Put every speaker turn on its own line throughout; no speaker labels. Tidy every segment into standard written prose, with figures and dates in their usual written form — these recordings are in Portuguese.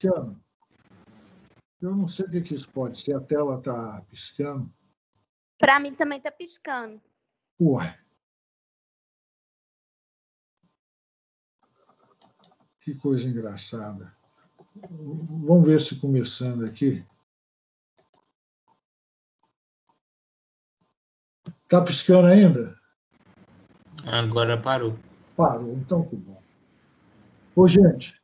piscando. Eu não sei o que isso pode ser. A tela está piscando.
Para mim também está piscando.
Ué. Que coisa engraçada. Vamos ver se começando aqui. Está piscando ainda?
Agora parou.
Parou, então que bom. Ô, gente,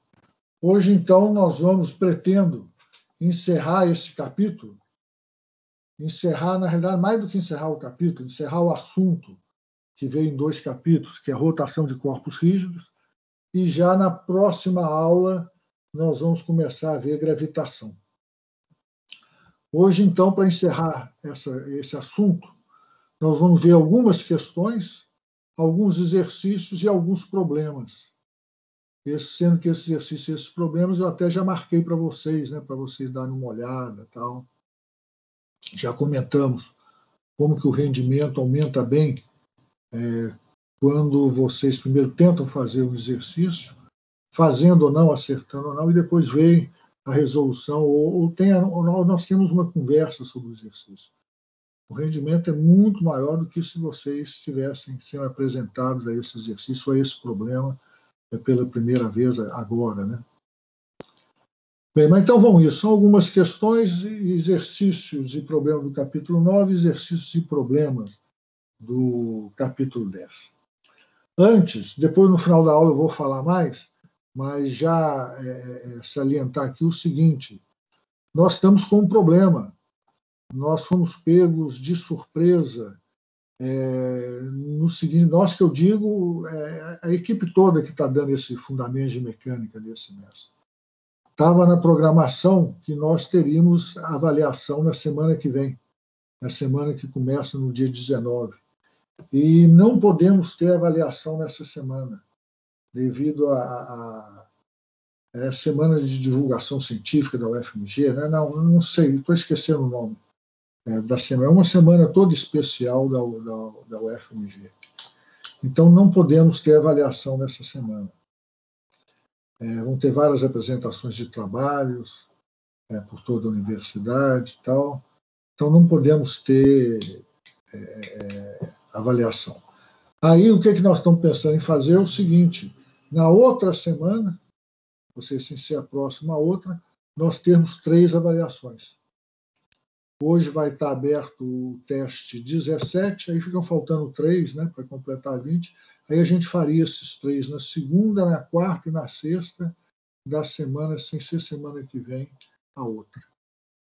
hoje então nós pretendo encerrar esse capítulo, encerrar, na realidade, mais do que encerrar o capítulo, encerrar o assunto que veio em 2 capítulos, que é a rotação de corpos rígidos, e já na próxima aula nós vamos começar a ver gravitação. Hoje, então, para encerrar esse assunto, nós vamos ver algumas questões, alguns exercícios e alguns problemas. Sendo que esses exercícios e esses problemas eu até já marquei para vocês, né, para vocês darem uma olhada. Tal. Já comentamos como que o rendimento aumenta bem quando vocês primeiro tentam fazer um exercício, fazendo ou não, acertando ou não, e depois veem a resolução, ou nós temos uma conversa sobre o exercício. O rendimento é muito maior do que se vocês estivessem sendo apresentados a esse exercício, a esse problema, pela primeira vez agora, né? Bem, mas então vamos isso. São algumas questões, exercícios e problemas do capítulo 9, exercícios e problemas do capítulo 10. Antes, depois no final da aula eu vou falar mais, mas já salientar aqui o seguinte: nós estamos com um problema. Nós fomos pegos de surpresa. No seguinte, nós que eu digo, a equipe toda que está dando esse fundamento de mecânica desse semestre. Estava na programação que nós teríamos a avaliação na semana que vem, na semana que começa no dia 19. E não podemos ter avaliação nessa semana, devido à semana de divulgação científica da UFMG, né? Não sei, estou esquecendo o nome da semana. É uma semana toda especial da UFMG. Então, não podemos ter avaliação nessa semana. Vão ter várias apresentações de trabalhos por toda a universidade e tal. Então, não podemos ter avaliação. Aí, o que nós estamos pensando em fazer é o seguinte: na outra semana, ou seja, sem ser a próxima a outra, nós temos 3 avaliações. Hoje vai estar aberto o teste 17, aí ficam faltando 3, né, para completar 20. Aí a gente faria esses 3 na segunda, na quarta e na sexta da semana, sem ser semana que vem, a outra.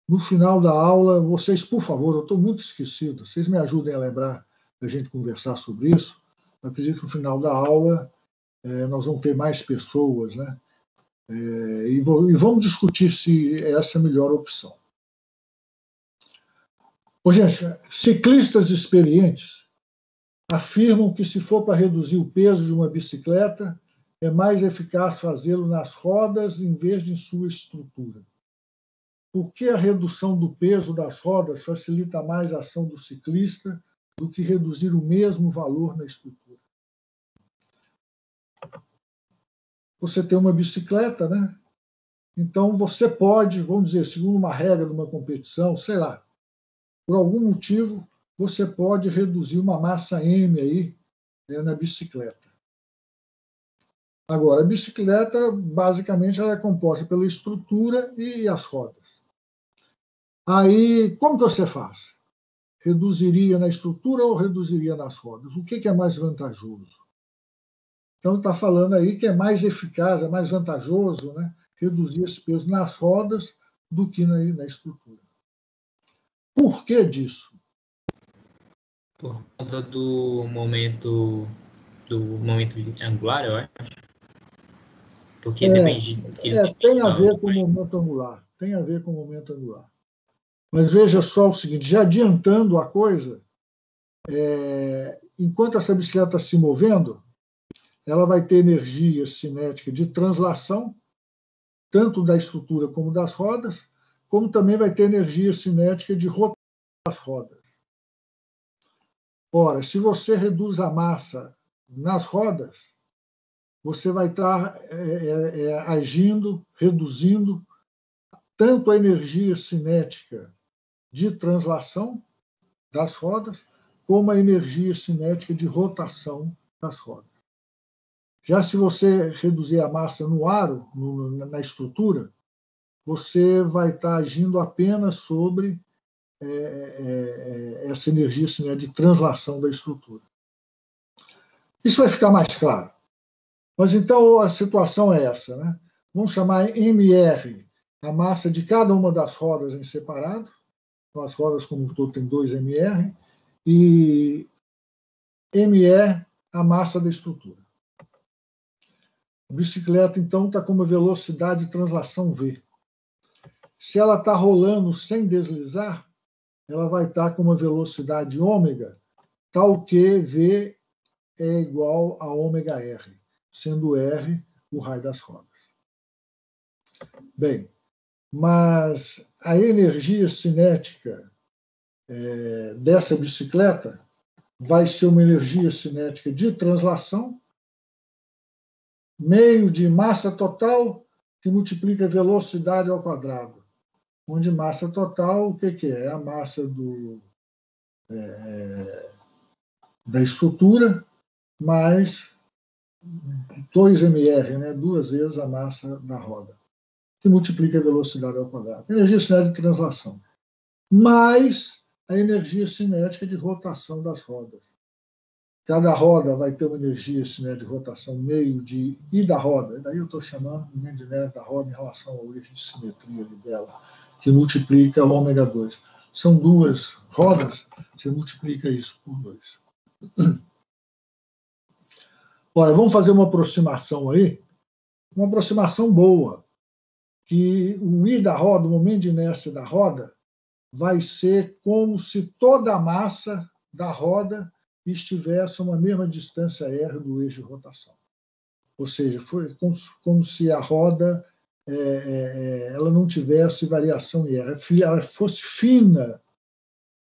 No final da aula, vocês, por favor, eu estou muito esquecido, vocês me ajudem a lembrar da gente conversar sobre isso. Eu acredito que no final da aula nós vamos ter mais pessoas, né? E vamos discutir se essa é a melhor opção. Gente, ciclistas experientes afirmam que, se for para reduzir o peso de uma bicicleta, é mais eficaz fazê-lo nas rodas em vez de em sua estrutura. Por que a redução do peso das rodas facilita mais a ação do ciclista do que reduzir o mesmo valor na estrutura? Você tem uma bicicleta, né? Então você pode, vamos dizer, segundo uma regra de uma competição, sei lá, por algum motivo, você pode reduzir uma massa M aí, na bicicleta. Agora, a bicicleta, basicamente, ela é composta pela estrutura e as rodas. Aí, como que você faz? Reduziria na estrutura ou reduziria nas rodas? O que é mais vantajoso? Então, está falando aí que é mais eficaz, é mais vantajoso, né, reduzir esse peso nas rodas do que na estrutura. Por que disso?
Por conta do momento angular, eu acho. Porque depende...
Tem a ver com o momento angular. Tem a ver com o momento angular. Mas veja só o seguinte, já adiantando a coisa, enquanto essa bicicleta está se movendo, ela vai ter energia cinética de translação, tanto da estrutura como das rodas, como também vai ter energia cinética de rotação das rodas. Ora, se você reduz a massa nas rodas, você vai estar agindo, reduzindo tanto a energia cinética de translação das rodas, como a energia cinética de rotação das rodas. Já se você reduzir a massa no aro, na estrutura, você vai estar agindo apenas sobre essa energia cinética de translação da estrutura. Isso vai ficar mais claro. Mas então a situação é essa, né? Vamos chamar MR a massa de cada uma das rodas em separado. Então, as rodas como um todo têm 2 MR, e ME a massa da estrutura. A bicicleta, então, está com uma velocidade de translação V. Se ela está rolando sem deslizar, ela vai estar com uma velocidade ômega, tal que V é igual a ômega R, sendo R o raio das rodas. Bem, mas a energia cinética dessa bicicleta vai ser uma energia cinética de translação, meio de massa total que multiplica velocidade ao quadrado, onde massa total, o que é? É a massa da estrutura mais 2 mR, né? 2 vezes a massa da roda, que multiplica a velocidade ao quadrado. Energia cinética de translação. Mais a energia cinética de rotação das rodas. Cada roda vai ter uma energia cinética de rotação meio de I da roda. Daí eu estou chamando o momento de inerência da roda em relação ao eixo de simetria dela, que multiplica ômega 2. São 2 rodas, você multiplica isso por 2. Olha, vamos fazer uma aproximação aí, uma aproximação boa, que o I da roda, o momento de inércia da roda, vai ser como se toda a massa da roda estivesse a uma mesma distância R do eixo de rotação. Ou seja, foi como se a roda ela não tivesse variação em R. Ela fosse fina,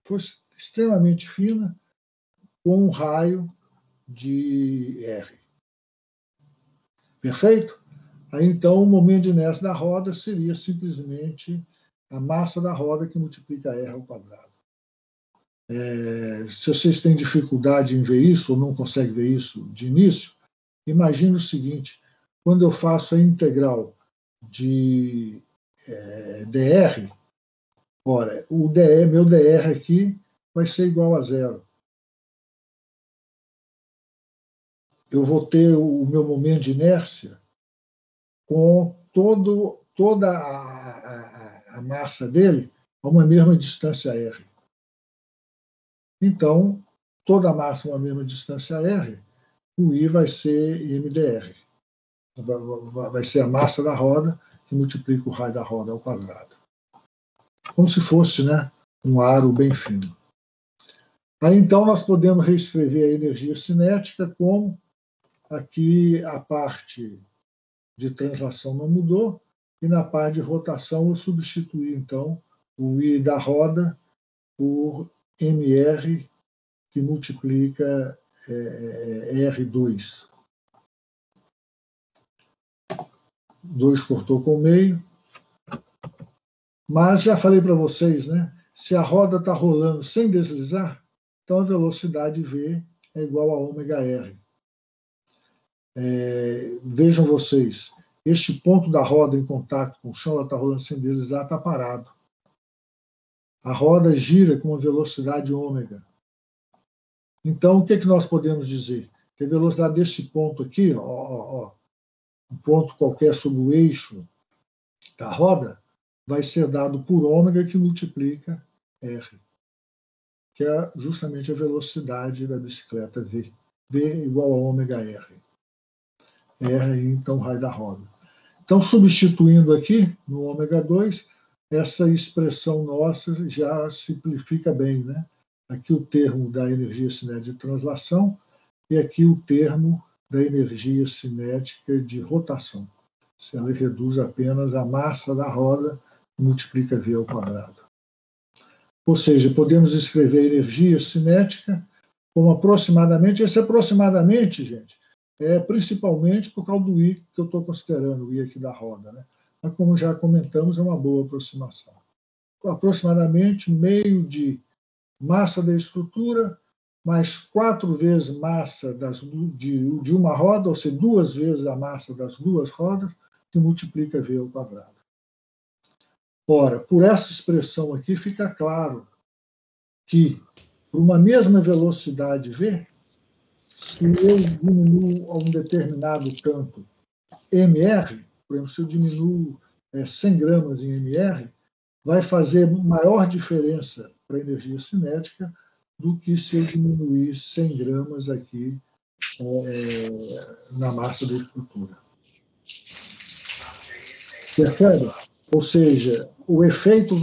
fosse extremamente fina, com um raio de R. Perfeito? Aí, então, o momento de inércia da roda seria simplesmente a massa da roda que multiplica R ao quadrado. Se vocês têm dificuldade em ver isso, ou não conseguem ver isso de início, imagine o seguinte: quando eu faço a integral de dr, ora, meu dr aqui vai ser igual a 0. Eu vou ter o meu momento de inércia com toda a massa dele a uma mesma distância R. Então, toda a massa a uma mesma distância R, o I vai ser MdR. Vai ser a massa da roda que multiplica o raio da roda ao quadrado. Como se fosse, né, um aro bem fino. Aí, então, nós podemos reescrever a energia cinética como aqui a parte de translação não mudou, e na parte de rotação eu substituí, então, o I da roda por MR, que multiplica R2. 2 cortou com o meio. Mas já falei para vocês, né? Se a roda está rolando sem deslizar, então a velocidade V é igual a ômega R. Vejam vocês, este ponto da roda em contato com o chão, ela está rolando sem deslizar, está parado. A roda gira com uma velocidade ômega. Então, o que nós podemos dizer? Que a velocidade desse ponto aqui, um ponto qualquer sobre o eixo da roda, vai ser dado por ômega, que multiplica R, que é justamente a velocidade da bicicleta V. V igual a ômega R. R, então, raio da roda. Então, substituindo aqui no ômega 2, essa expressão nossa já simplifica bem, né? Aqui o termo da energia cinética de translação e aqui o termo da energia cinética de rotação. Se ela reduz apenas a massa da roda, multiplica V ao quadrado. Ou seja, podemos escrever a energia cinética como aproximadamente, esse aproximadamente, gente, é principalmente por causa do I que eu estou considerando, o I aqui da roda, né? mas, como já comentamos, é uma boa aproximação. Aproximadamente meio de massa da estrutura, mais 4 vezes massa de uma roda, ou seja, 2 vezes a massa das 2 rodas, que multiplica V ao quadrado. Ora, por essa expressão aqui, fica claro que, por uma mesma velocidade V, se eu diminuo a um determinado tanto mR, por exemplo, se eu diminuo 100 gramas em mR, vai fazer maior diferença para a energia cinética do que se eu diminuir 100 gramas aqui na massa da estrutura. Percebe? Ou seja, o efeito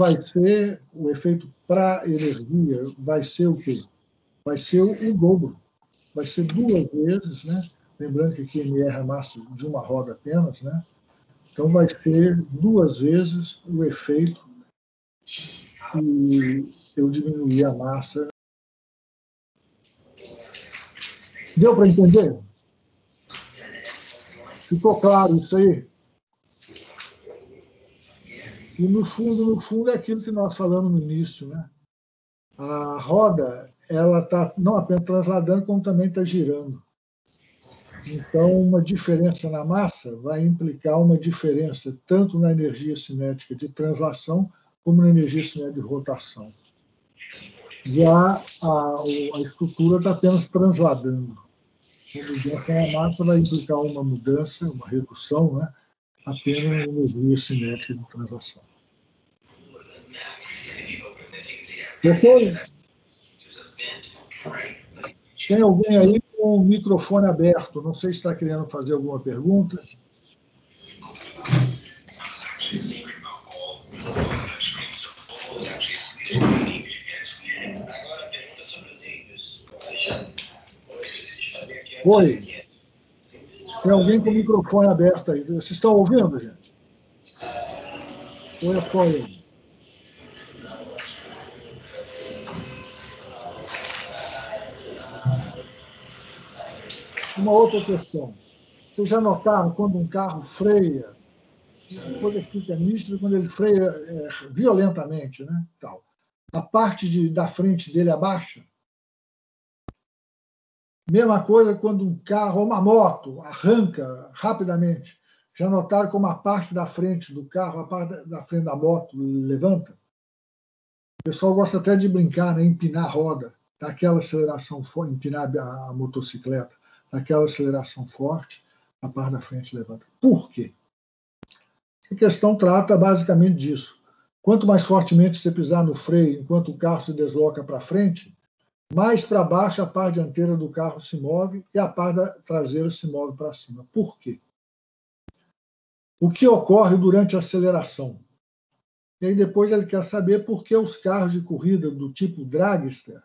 para a energia vai ser o quê? Vai ser o dobro. Vai ser 2 vezes, né? Lembrando que aqui MR é a massa de uma roda apenas, né? Então vai ser 2 vezes o efeito e eu diminuir a massa. Deu para entender? Ficou claro isso aí? E no fundo, é aquilo que nós falamos no início, né? A roda, ela está não apenas transladando, como também está girando. Então, uma diferença na massa vai implicar uma diferença tanto na energia cinética de translação como na energia cinética de rotação. Já a estrutura está apenas transladando. A mudança na massa vai implicar uma mudança, uma redução, né? Apenas na energia cinética de translação. Ok? Tem alguém aí com o microfone aberto? Não sei se está querendo fazer alguma pergunta. Oi. Tem alguém com o microfone aberto aí. Vocês estão ouvindo, gente? Ou é só eu? Uma outra questão. Vocês já notaram quando um carro freia, depois ele fica nítido, quando ele freia violentamente, né? Tal. A parte da frente dele abaixa? Mesma coisa quando um carro ou uma moto arranca rapidamente. Já notaram como a parte da frente do carro, a parte da frente da moto levanta? O pessoal gosta até de brincar, né? Empinar a roda, dar aquela aceleração forte, empinar a motocicleta, daquela aceleração forte, a parte da frente levanta. Por quê? A questão trata basicamente disso. Quanto mais fortemente você pisar no freio enquanto o carro se desloca para frente, mais para baixo a parte dianteira do carro se move e a parte traseira se move para cima. Por quê? O que ocorre durante a aceleração? E aí depois ele quer saber por que os carros de corrida do tipo dragster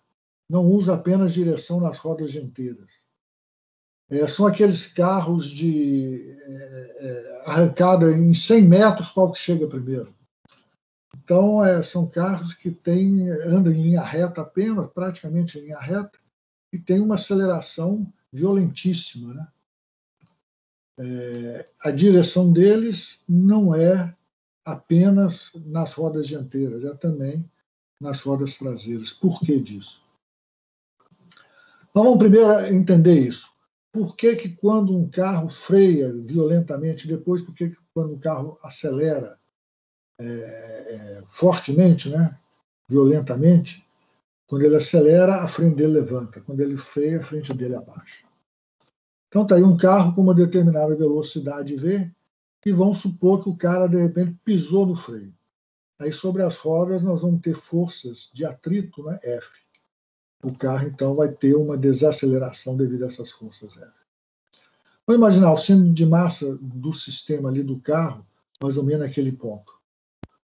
não usam apenas direção nas rodas dianteiras. São aqueles carros de arrancada em 100 metros, qual que chega primeiro. Então, são carros que andam em linha reta apenas, praticamente em linha reta, e tem uma aceleração violentíssima, né? A direção deles não é apenas nas rodas dianteiras, é também nas rodas traseiras. Por que disso? Então, vamos primeiro entender isso. Por que quando um carro freia violentamente, depois por que quando um carro acelera fortemente, né, violentamente, quando ele acelera, a frente dele levanta, quando ele freia, a frente dele abaixa. Então está aí um carro com uma determinada velocidade V, e vamos supor que o cara, de repente, pisou no freio. Aí, sobre as rodas, nós vamos ter forças de atrito, né, F. O carro, então, vai ter uma desaceleração devido a essas forças F. Vamos imaginar o centro de massa do sistema ali do carro, mais ou menos naquele ponto.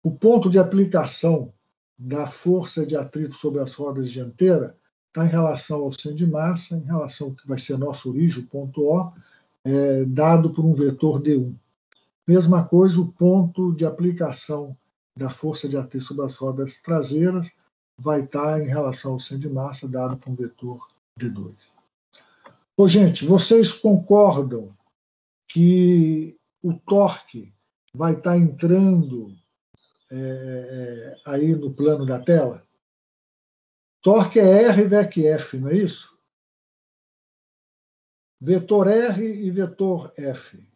O ponto de aplicação da força de atrito sobre as rodas dianteiras está em relação ao centro de massa, em relação ao que vai ser a nossa origem, o ponto O, dado por um vetor D1. Mesma coisa, o ponto de aplicação da força de atrito sobre as rodas traseiras vai estar em relação ao centro de massa, dado por um vetor D2. Ô, gente, vocês concordam que o torque vai estar entrando aí no plano da tela? Torque é R VEC F, não é isso? Vetor R e vetor F.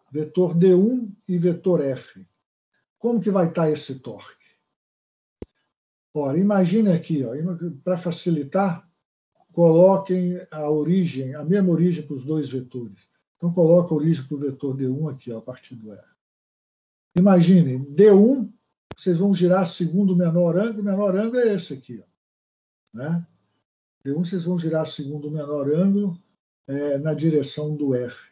Vetor D1 e vetor F. Como que vai estar esse torque? Ora, imagine aqui, para facilitar, coloquem a origem, a mesma origem para os dois vetores. Então, coloca a origem para o vetor D1 aqui, a partir do R. Imagine, D1, vocês vão girar segundo o menor ângulo é esse aqui. Né? D1, vocês vão girar segundo o menor ângulo na direção do F.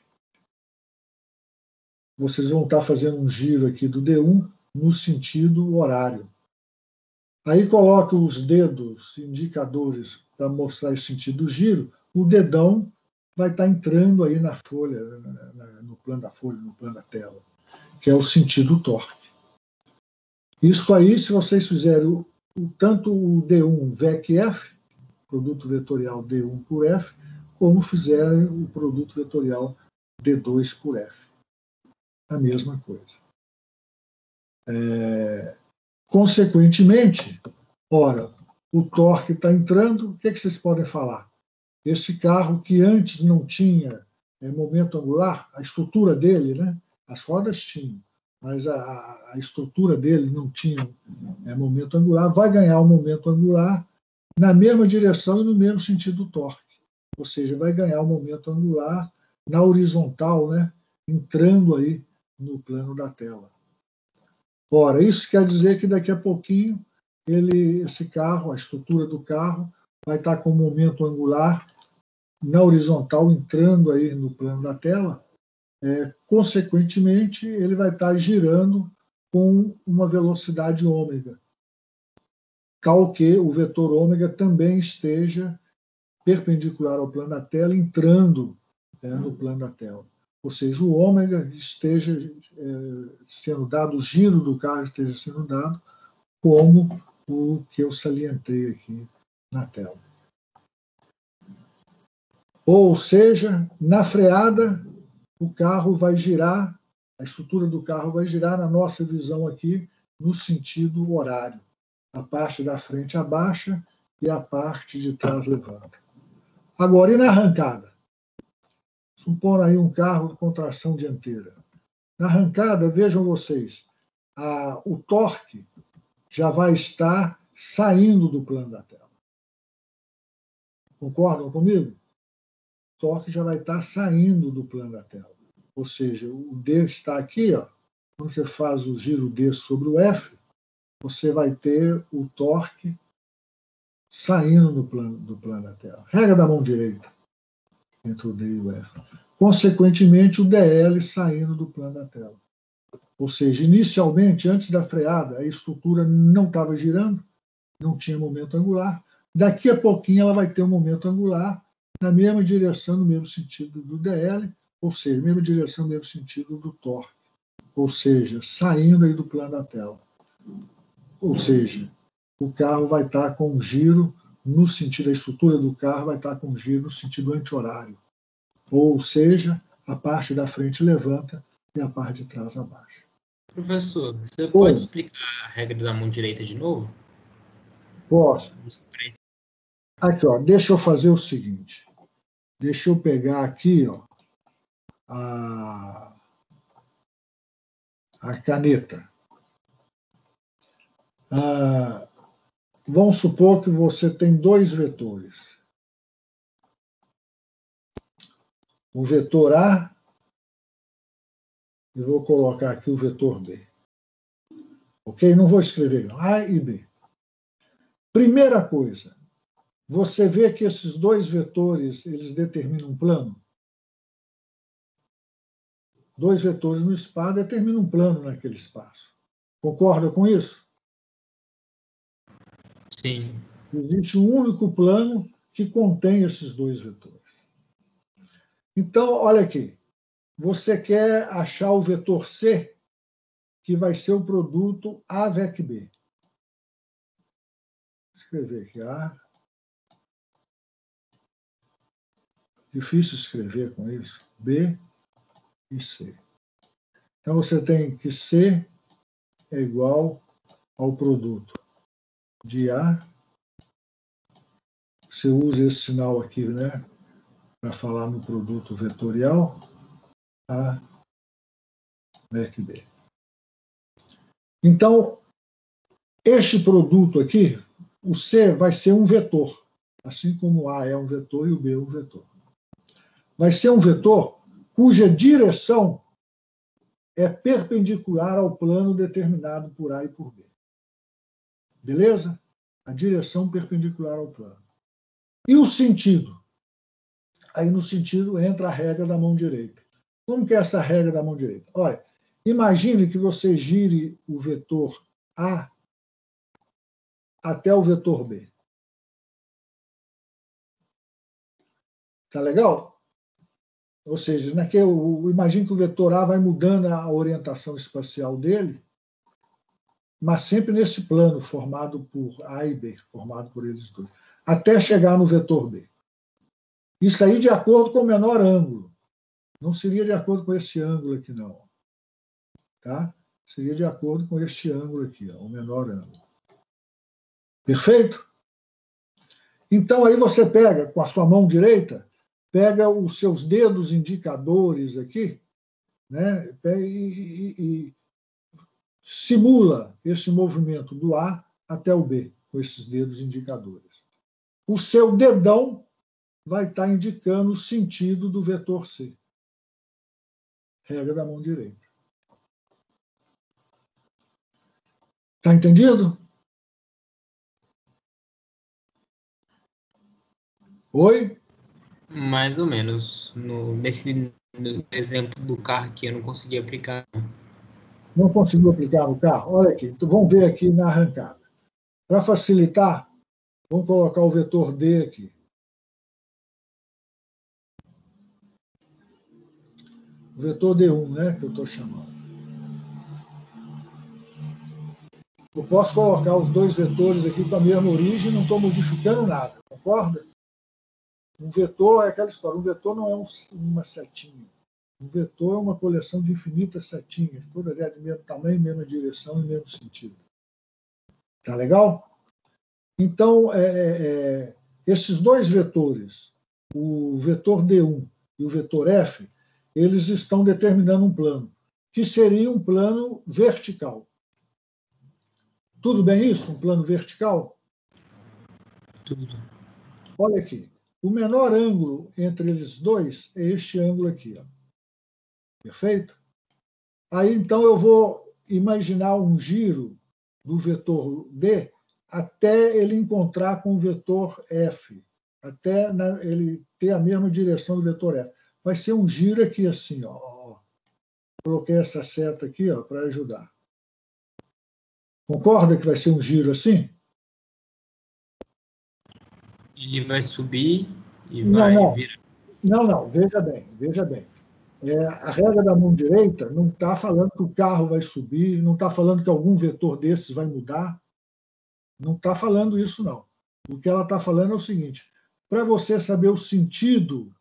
Vocês vão estar fazendo um giro aqui do D1 no sentido horário. Aí coloca os dedos indicadores para mostrar esse sentido do giro. O dedão vai estar entrando aí na folha, no plano da folha, no plano da tela, que é o sentido torque. Isso aí, se vocês fizerem tanto o D1 VEC F, produto vetorial D1 por F, como fizerem o produto vetorial D2 por F. A mesma coisa. Consequentemente, ora, o torque está entrando, o que vocês podem falar? Esse carro que antes não tinha momento angular, a estrutura dele, né? As rodas tinham, mas a estrutura dele não tinha momento angular, vai ganhar o momento angular na mesma direção e no mesmo sentido do torque. Ou seja, vai ganhar o momento angular na horizontal, né? Entrando aí no plano da tela. Ora, isso quer dizer que daqui a pouquinho esse carro, a estrutura do carro, vai estar com o momento angular na horizontal entrando aí no plano da tela. Consequentemente, ele vai estar girando com uma velocidade ômega, tal que o vetor ômega também esteja perpendicular ao plano da tela, entrando no plano da tela. Ou seja, o ômega esteja sendo dado, o giro do carro esteja sendo dado, como o que eu salientei aqui na tela. Ou seja, na freada, o carro vai girar, a estrutura do carro vai girar, na nossa visão aqui, no sentido horário. A parte da frente abaixa e a parte de trás levanta. Agora, e na arrancada? Supor aí um carro com tração dianteira. Na arrancada, vejam vocês, o torque já vai estar saindo do plano da tela. Concordam comigo? O torque já vai estar saindo do plano da tela. Ou seja, o D está aqui, quando você faz o giro D sobre o F, você vai ter o torque saindo do plano da tela. Regra da mão direita, entre o D e o F. Consequentemente, o DL saindo do plano da tela. Ou seja, inicialmente, antes da freada, a estrutura não estava girando, não tinha momento angular. Daqui a pouquinho ela vai ter um momento angular na mesma direção, no mesmo sentido do DL, ou seja, mesma direção, no mesmo sentido do torque. Ou seja, saindo aí do plano da tela. Ou seja, o carro vai estar com um giro no sentido, a estrutura do carro vai estar com um giro no sentido anti-horário. Ou seja, a parte da frente levanta e a parte de trás abaixa.
Professor, você pode explicar a regra da mão direita de novo?
Posso. Aqui, deixa eu fazer o seguinte. Deixa eu pegar aqui a caneta. Vamos supor que você tem dois vetores. O vetor A, e vou colocar aqui o vetor B. Ok? Não vou escrever, não. A e B. Primeira coisa, você vê que esses dois vetores, eles determinam um plano? Dois vetores no espaço determinam um plano naquele espaço. Concorda com isso?
Sim.
Existe um único plano que contém esses dois vetores. Então, olha aqui. Você quer achar o vetor C, que vai ser o produto A VEC B. Vou escrever aqui A. Difícil escrever com isso. B e C. Então, você tem que C é igual ao produto de A. Você usa esse sinal aqui, né, para falar no produto vetorial, A, VEC B. Então, este produto aqui, o C vai ser um vetor, assim como o A é um vetor e o B é um vetor. Vai ser um vetor cuja direção é perpendicular ao plano determinado por A e por B. Beleza? A direção perpendicular ao plano. E o sentido? Aí no sentido entra a regra da mão direita. Como que é essa regra da mão direita? Olha, imagine que você gire o vetor A até o vetor B. Tá legal? Ou seja, imagine que o vetor A vai mudando a orientação espacial dele, mas sempre nesse plano formado por A e B, formado por eles dois, até chegar no vetor B. Isso aí de acordo com o menor ângulo. Não seria de acordo com esse ângulo aqui, não. Tá? Seria de acordo com este ângulo aqui, ó, o menor ângulo. Perfeito? Então, aí você pega, com a sua mão direita, pega os seus dedos indicadores aqui, né, e simula esse movimento do A até o B, com esses dedos indicadores. O seu dedão vai estar indicando o sentido do vetor C. Regra da mão direita. Está entendido? Oi?
Mais ou menos. Nesse exemplo do carro aqui, eu não consegui aplicar.
Não conseguiu aplicar no carro? Olha aqui, então vamos ver aqui na arrancada. Para facilitar, vamos colocar o vetor D aqui. O vetor D1, né, que eu estou chamando. Eu posso colocar os dois vetores aqui com a mesma origem, não estou modificando nada, concorda? Um vetor é aquela história, um vetor não é uma setinha. Um vetor é uma coleção de infinitas setinhas, todas elas de mesmo tamanho, mesma direção e mesmo sentido. Tá legal? Então, esses dois vetores, o vetor D1 e o vetor F, eles estão determinando um plano, que seria um plano vertical. Tudo bem isso? Um plano vertical?
Tudo.
Olha aqui. O menor ângulo entre eles dois é este ângulo aqui. Ó. Perfeito? Aí, então, eu vou imaginar um giro do vetor D até ele encontrar com o vetor F, até ele ter a mesma direção do vetor F. Vai ser um giro aqui assim, ó. Coloquei essa seta aqui, ó, para ajudar. Concorda que vai ser um giro assim?
Ele vai subir e
Não,
vai
não.
virar.
Não, veja bem, veja bem. A regra da mão direita não está falando que o carro vai subir, não está falando que algum vetor desses vai mudar. Não está falando isso, não. O que ela está falando é o seguinte: para você saber o sentido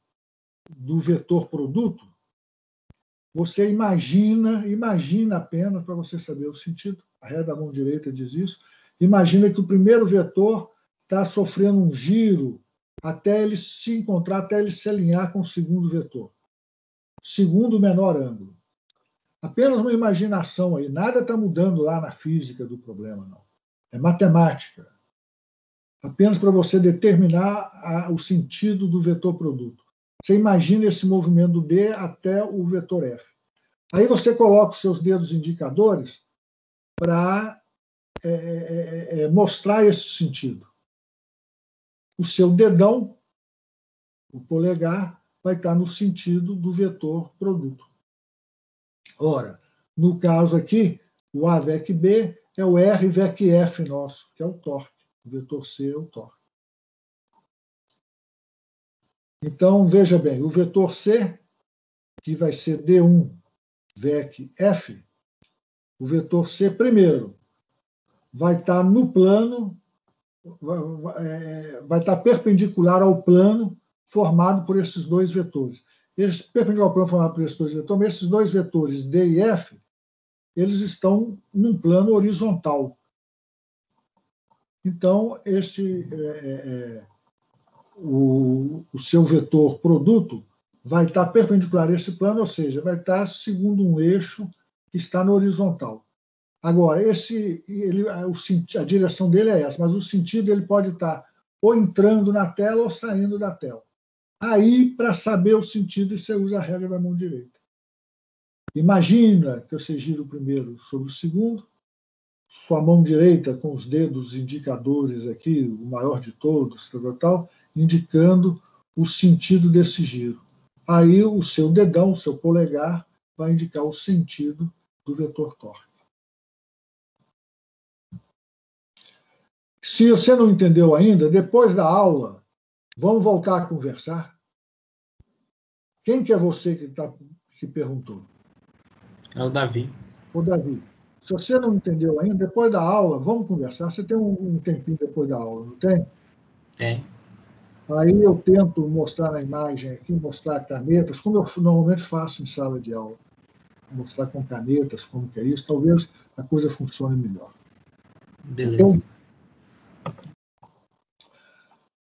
do vetor produto, você imagina apenas para você saber o sentido. A regra da mão direita diz isso. Imagina que o primeiro vetor está sofrendo um giro até ele se encontrar, até ele se alinhar com o segundo vetor. Segundo o menor ângulo. Apenas uma imaginação aí. Nada está mudando lá na física do problema, não. É matemática. Apenas para você determinar o sentido do vetor produto. Você imagina esse movimento do D até o vetor F. Aí você coloca os seus dedos indicadores para mostrar esse sentido. O seu dedão, o polegar, vai estar no sentido do vetor produto. Ora, no caso aqui, o A VEC B é o R VEC F nosso, que é o torque. O vetor C é o torque. Então, veja bem, o vetor C, que vai ser D1 VEC F, o vetor C, primeiro, vai estar no plano, vai estar perpendicular ao plano formado por esses dois vetores. esse perpendicular ao plano formado por esses dois vetores, esses dois vetores D e F, eles estão num plano horizontal. Então, o seu vetor produto vai estar perpendicular a esse plano, ou seja, vai estar segundo um eixo que está no horizontal. Agora, a direção dele é essa, mas o sentido ele pode estar ou entrando na tela ou saindo da tela. Aí, para saber o sentido, você usa a regra da mão direita. Imagina que você gira o primeiro sobre o segundo, sua mão direita com os dedos indicadores aqui, o maior de todos, tal, indicando o sentido desse giro. Aí o seu dedão, o seu polegar, vai indicar o sentido do vetor torque. Se você não entendeu ainda, depois da aula, vamos voltar a conversar. Quem que é você que perguntou?
É o Davi.
O Davi. Se você não entendeu ainda, depois da aula, vamos conversar. Você tem um tempinho depois da aula, não tem?
Tem.
Aí eu tento mostrar na imagem aqui, mostrar canetas, como eu normalmente faço em sala de aula. Mostrar com canetas como que é isso, talvez a coisa funcione melhor.
Beleza.
Okay?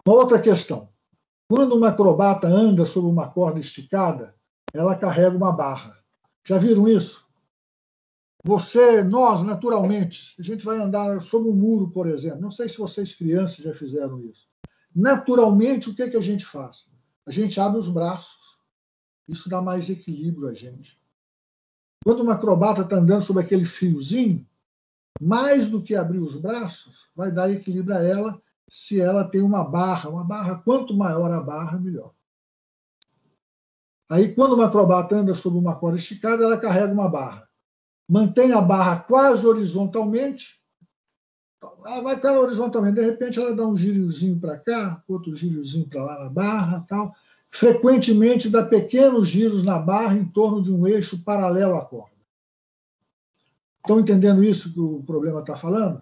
Uma outra questão. Quando uma acrobata anda sobre uma corda esticada, ela carrega uma barra. Já viram isso? Nós, naturalmente, a gente vai andar sobre um muro, por exemplo. Não sei se vocês, crianças, já fizeram isso. Naturalmente, o que a gente faz? A gente abre os braços. Isso dá mais equilíbrio a gente. Quando uma acrobata está andando sobre aquele fiozinho, mais do que abrir os braços, vai dar equilíbrio a ela se ela tem uma barra. Uma barra, quanto maior a barra, melhor. Aí, quando uma acrobata anda sobre uma corda esticada, ela carrega uma barra. Mantém a barra quase horizontalmente, ela vai cair horizontalmente, de repente ela dá um girozinho para cá, outro girozinho para lá na barra, tal. Frequentemente dá pequenos giros na barra em torno de um eixo paralelo à corda. Estão entendendo isso que o problema está falando?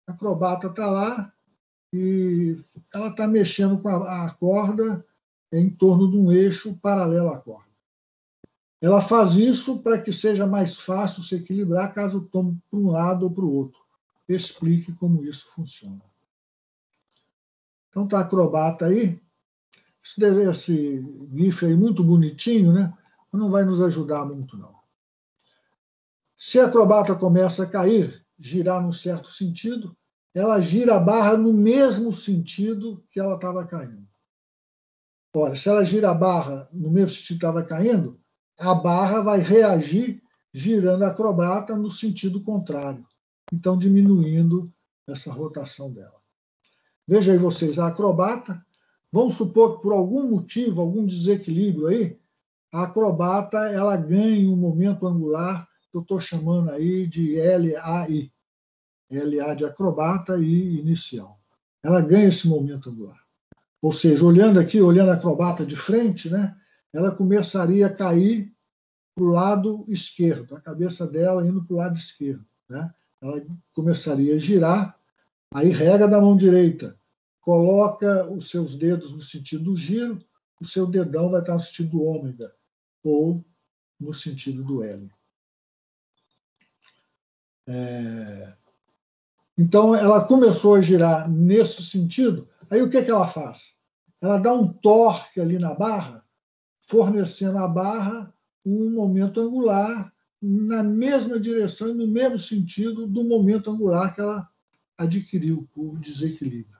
A acrobata está lá e ela está mexendo com a corda em torno de um eixo paralelo à corda. Ela faz isso para que seja mais fácil se equilibrar caso tome para um lado ou para o outro. Explique como isso funciona. Então está a acrobata aí. Esse GIF aí muito bonitinho, né? Mas não vai nos ajudar muito, não. Se a acrobata começa a cair, girar num certo sentido, ela gira a barra no mesmo sentido que ela estava caindo. Ora, se ela gira a barra no mesmo sentido que estava caindo, a barra vai reagir girando a acrobata no sentido contrário, então diminuindo essa rotação dela. Veja aí vocês, a acrobata, vamos supor que por algum motivo, algum desequilíbrio aí, a acrobata ela ganha um momento angular que eu estou chamando aí de LAI. LA de acrobata e inicial. Ela ganha esse momento angular. Ou seja, olhando aqui, olhando a acrobata de frente, né, ela começaria a cair para o lado esquerdo, a cabeça dela indo para o lado esquerdo. Né? Ela começaria a girar, aí regra da mão direita, coloca os seus dedos no sentido do giro, o seu dedão vai estar no sentido do ômega, ou no sentido do L. Então, ela começou a girar nesse sentido, aí o que ela faz? Ela dá um torque ali na barra, fornecendo à barra um momento angular na mesma direção e no mesmo sentido do momento angular que ela adquiriu por desequilíbrio.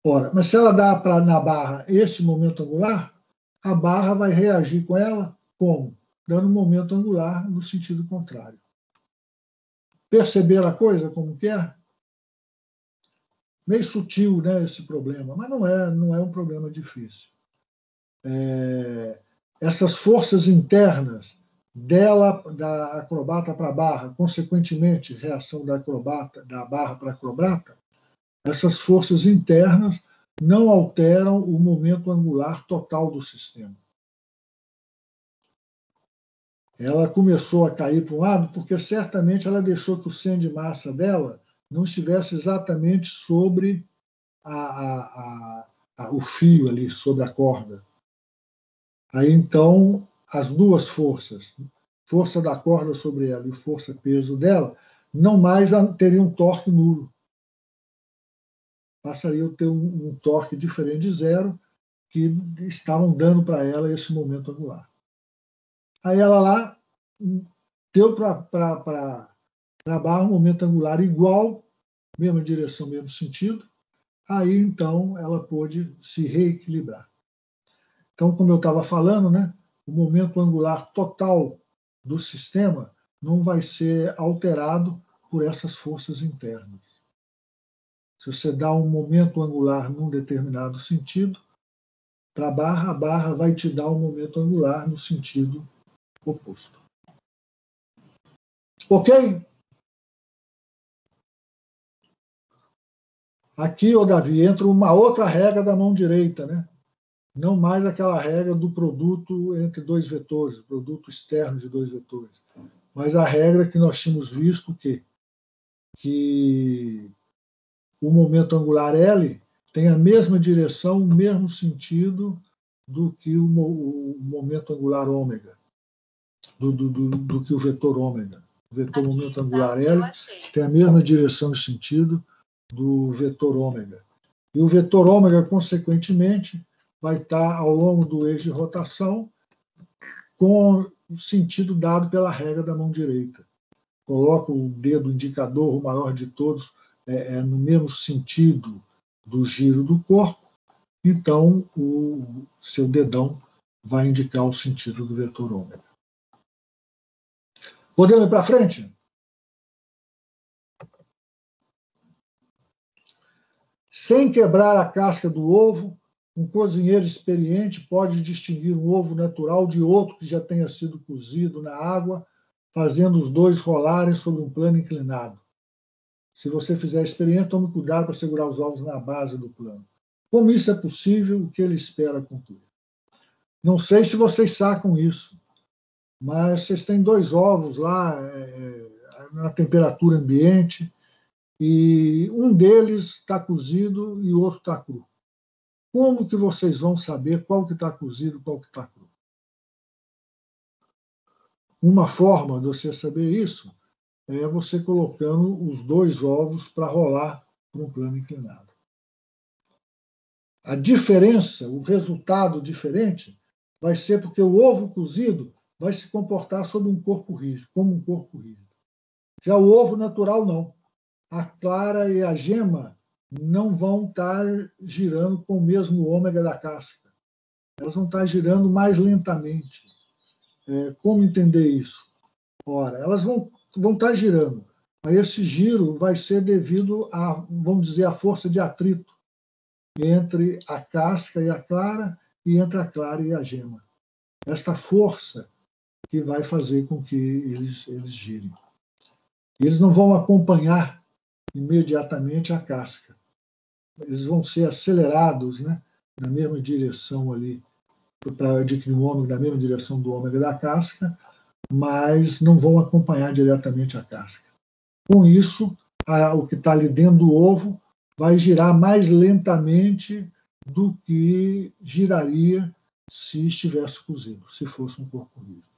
Ora, mas se ela dá na barra esse momento angular, a barra vai reagir com ela como? Dando um momento angular no sentido contrário. Perceber a coisa como que é? Meio sutil, né, esse problema, mas não é um problema difícil. Essas forças internas dela, da acrobata para a barra, consequentemente, reação da barra para a acrobata, essas forças internas não alteram o momento angular total do sistema. Ela começou a cair para um lado porque certamente ela deixou que o centro de massa dela não estivesse exatamente sobre o fio ali, sobre a corda. Aí, então, as duas forças, força da corda sobre ela e força-peso dela, não mais teriam torque nulo. Passariam a ter um torque diferente de zero, que estavam dando para ela esse momento angular. Aí ela lá deu para a barra um momento angular igual, mesma direção, mesmo sentido. Aí, então, ela pôde se reequilibrar. Então, como eu estava falando, né, o momento angular total do sistema não vai ser alterado por essas forças internas. Se você dá um momento angular num determinado sentido, para a barra vai te dar um momento angular no sentido oposto. Ok? Aqui, Davi, entra uma outra regra da mão direita, né? Não mais aquela regra do produto entre dois vetores, produto externo de dois vetores, mas a regra que nós tínhamos visto que o momento angular L tem a mesma direção, o mesmo sentido do que o momento angular ômega, do que o vetor ômega. O vetor momento angular L tem a mesma direção e sentido do vetor ômega. E o vetor ômega, consequentemente, vai estar ao longo do eixo de rotação com o sentido dado pela regra da mão direita. Coloca o dedo indicador, o maior de todos, no mesmo sentido do giro do corpo, então o seu dedão vai indicar o sentido do vetor ômega. Podemos ir para frente? Sem quebrar a casca do ovo, um cozinheiro experiente pode distinguir um ovo natural de outro que já tenha sido cozido na água, fazendo os dois rolarem sobre um plano inclinado. Se você fizer a experiência, tome cuidado para segurar os ovos na base do plano. Como isso é possível, o que ele espera concluir? Não sei se vocês sacam isso, mas vocês têm dois ovos lá na temperatura ambiente e um deles está cozido e o outro está cru. Como que vocês vão saber qual que está cozido e qual que está cru? Uma forma de você saber isso é você colocando os dois ovos para rolar para um plano inclinado. A diferença, o resultado diferente, vai ser porque o ovo cozido vai se comportar sob um corpo rígido, como um corpo rígido. Já o ovo natural, não. A clara e a gema não vão estar girando com o mesmo ômega da casca. Elas vão estar girando mais lentamente. Como entender isso? Ora, elas vão estar girando, mas esse giro vai ser devido a, vamos dizer, a força de atrito entre a casca e a clara e entre a clara e a gema. Esta força que vai fazer com que eles girem. Eles não vão acompanhar imediatamente a casca. Eles vão ser acelerados, né, na mesma direção ali, para adquirir um ômega na mesma direção do ômega da casca, mas não vão acompanhar diretamente a casca. Com isso, o que está ali dentro do ovo vai girar mais lentamente do que giraria se estivesse cozido, se fosse um corpo rígido.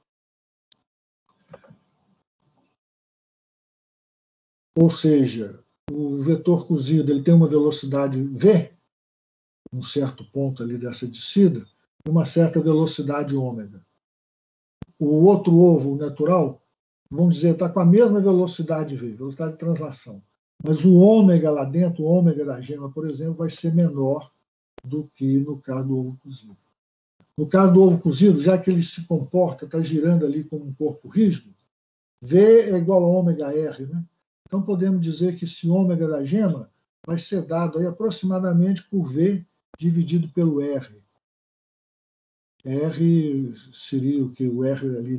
Ou seja, o vetor cozido ele tem uma velocidade v, um certo ponto ali dessa descida, e uma certa velocidade ômega. O outro ovo natural, vamos dizer, está com a mesma velocidade v, velocidade de translação. Mas o ômega lá dentro, o ômega da gema, por exemplo, vai ser menor do que no caso do ovo cozido. No caso do ovo cozido, já que ele se comporta, está girando ali como um corpo rígido, V é igual a ômega R, né? Então podemos dizer que esse ômega da gema vai ser dado aí aproximadamente por V dividido pelo R. R seria o que? O R ali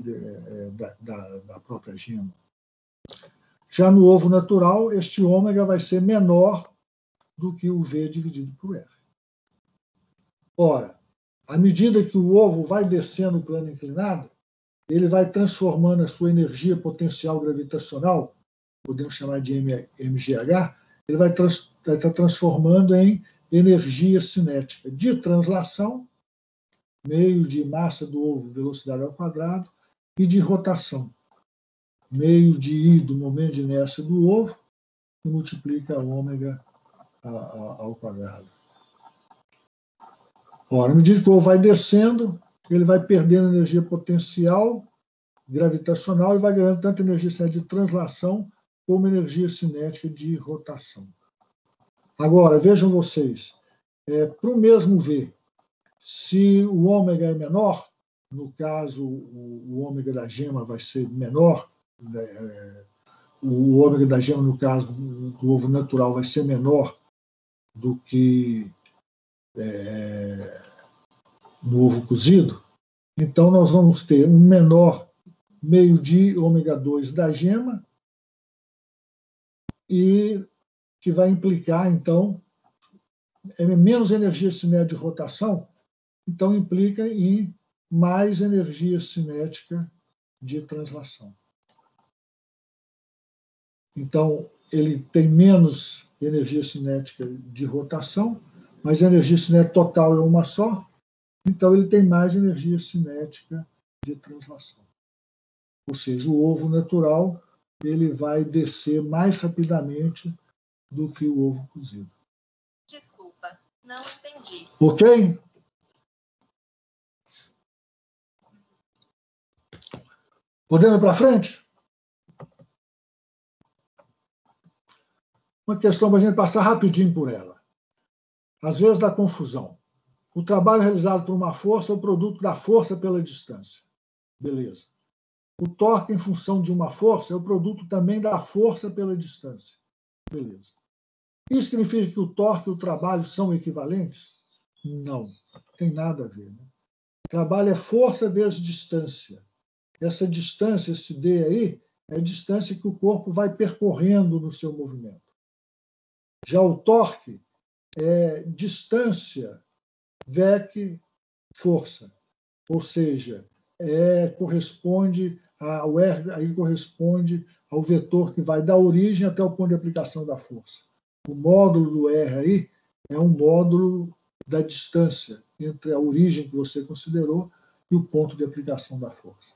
da própria gema. Já no ovo natural, este ômega vai ser menor do que o V dividido por R. Ora, à medida que o ovo vai descendo o plano inclinado, ele vai transformando a sua energia potencial gravitacional, podemos chamar de MGH, ele vai estar transformando em energia cinética de translação meio de massa do ovo, velocidade ao quadrado, e de rotação, meio de I do momento de inércia do ovo, que multiplica ômega ao quadrado. Ora, à medida que o ovo vai descendo, ele vai perdendo energia potencial gravitacional e vai ganhando tanto energia cinética de translação como energia cinética de rotação. Agora, vejam vocês, para o mesmo V, se o ômega é menor, no caso, o ômega da gema vai ser menor, o ômega da gema, no caso do ovo natural, vai ser menor do que no ovo cozido, então nós vamos ter um menor meio de ômega 2 da gema, e que vai implicar, então, menos energia cinética de rotação, então implica em mais energia cinética de translação. Então, ele tem menos energia cinética de rotação, mas a energia cinética total é uma só, então ele tem mais energia cinética de translação. Ou seja, o ovo natural ele vai descer mais rapidamente do que o ovo cozido.
Desculpa, não entendi.
Ok? Podemos ir para frente? Uma questão para a gente passar rapidinho por ela. Às vezes dá confusão. O trabalho realizado por uma força é o produto da força pela distância. Beleza. O torque em função de uma força é o produto também da força pela distância. Beleza. Isso significa que o torque e o trabalho são equivalentes? Não, tem nada a ver. Né? Trabalho é força vezes distância. Essa distância, esse D aí, é a distância que o corpo vai percorrendo no seu movimento. Já o torque é distância vec força, ou seja, corresponde ao R, aí corresponde ao vetor que vai da origem até o ponto de aplicação da força. O módulo do R aí é um módulo da distância entre a origem que você considerou e o ponto de aplicação da força.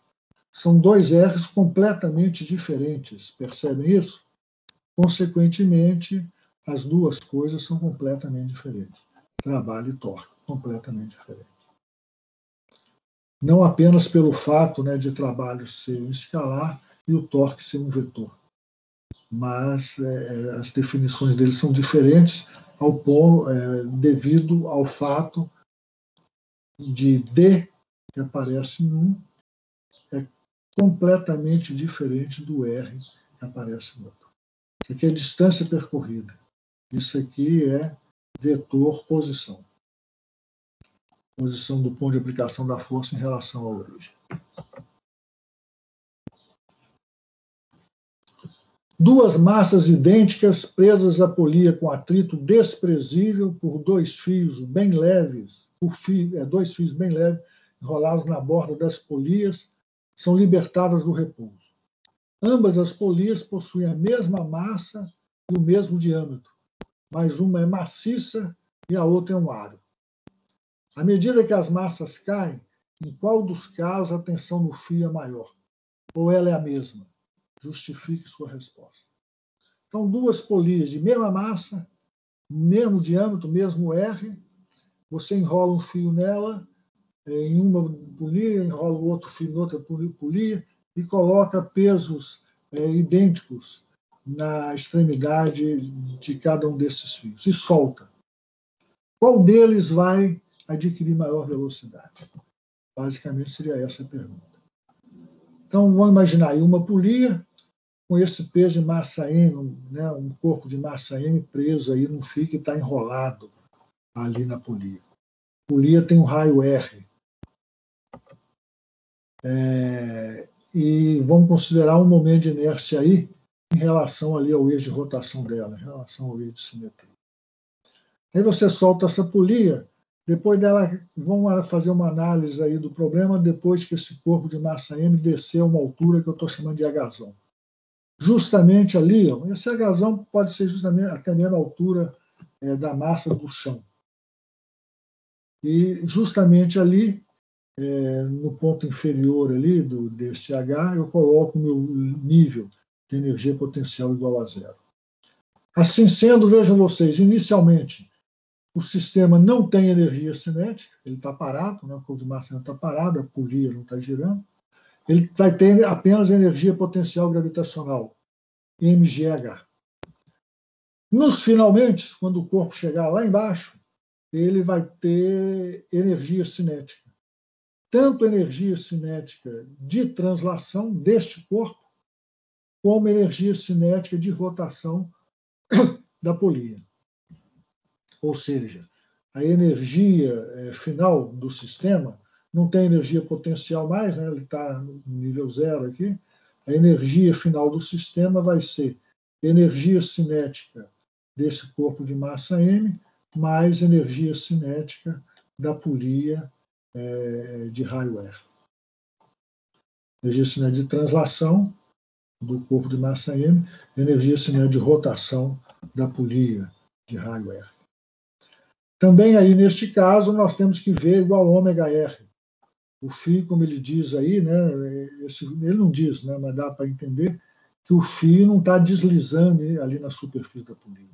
São dois R's completamente diferentes, percebem isso? Consequentemente, as duas coisas são completamente diferentes. Trabalho e torque, completamente diferentes. Não apenas pelo fato, né, de trabalho ser um escalar e o torque ser um vetor, mas as definições deles são diferentes devido ao fato de D, que aparece em um, é completamente diferente do R, que aparece no outro. Isso aqui é distância percorrida. Isso aqui é vetor posição. Posição do ponto de aplicação da força em relação à origem. Duas massas idênticas presas à polia com atrito desprezível por dois fios bem leves, dois fios bem leves enrolados na borda das polias, são libertadas do repouso. Ambas as polias possuem a mesma massa e o mesmo diâmetro, mas uma é maciça e a outra é um aro. À medida que as massas caem, em qual dos casos a tensão no fio é maior? Ou ela é a mesma? Justifique sua resposta. Então, duas polias de mesma massa, mesmo diâmetro, mesmo R, você enrola um fio nela, em uma polia, enrola o outro fio em outra polia e coloca pesos idênticos na extremidade de cada um desses fios e solta. Qual deles vai adquirir maior velocidade? Basicamente seria essa a pergunta. Então, vamos imaginar aí uma polia com esse peso de massa M, né, um corpo de massa M preso aí num fio que está enrolado ali na polia. A polia tem um raio R. E vamos considerar um momento de inércia aí em relação ali ao eixo de rotação dela, em relação ao eixo de simetria. Aí você solta essa polia, depois dela, vamos fazer uma análise aí do problema depois que esse corpo de massa M descer a uma altura que eu estou chamando de Hzão. Justamente ali, esse Hzão pode ser justamente até a mesma altura da massa do chão. E justamente ali no ponto inferior ali deste H, eu coloco o meu nível de energia potencial igual a 0. Assim sendo, vejam vocês, inicialmente, o sistema não tem energia cinética, ele está parado, né? O corpo de massa está parado, a polia não está girando. Ele vai ter apenas energia potencial gravitacional, mgh. Nos finalmente, quando o corpo chegar lá embaixo, ele vai ter energia cinética. Tanto energia cinética de translação deste corpo, como energia cinética de rotação da polia. Ou seja, a energia final do sistema não tem energia potencial mais, né? Ele está no nível 0 aqui. A energia final do sistema vai ser energia cinética desse corpo de massa M, mais energia cinética da polia de raio R. Energia cinética de translação do corpo de massa M, energia cinética de rotação da polia de raio R. Também aí, neste caso, nós temos que V igual a ômega R. O φ, como ele diz aí, né, ele não diz, né, mas dá para entender que o φ não está deslizando ali na superfície da polia.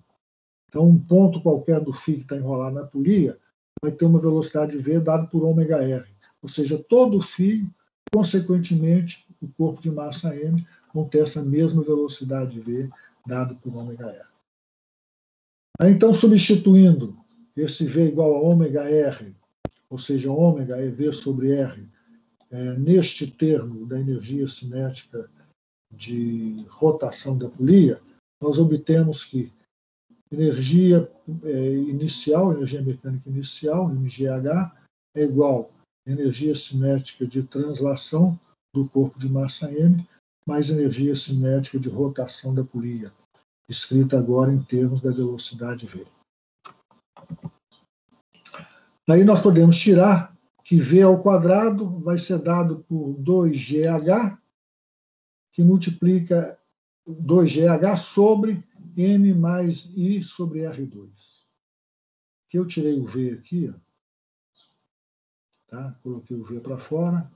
Então, um ponto qualquer do φ que está enrolado na polia vai ter uma velocidade V dada por ômega R. Ou seja, todo o φ, consequentemente, o corpo de massa M vão ter essa mesma velocidade V dada por ômega R. Aí, então, substituindo esse V igual a ômega R, ou seja, ômega é V sobre R, neste termo da energia cinética de rotação da polia, nós obtemos que energia inicial, energia mecânica inicial, mgh, é igual a energia cinética de translação do corpo de massa M, mais energia cinética de rotação da polia, escrita agora em termos da velocidade V. Daí nós podemos tirar que V ao quadrado vai ser dado por 2GH, que multiplica 2GH sobre M mais I sobre R2. Aqui eu tirei o V aqui, ó, tá? Coloquei o V para fora.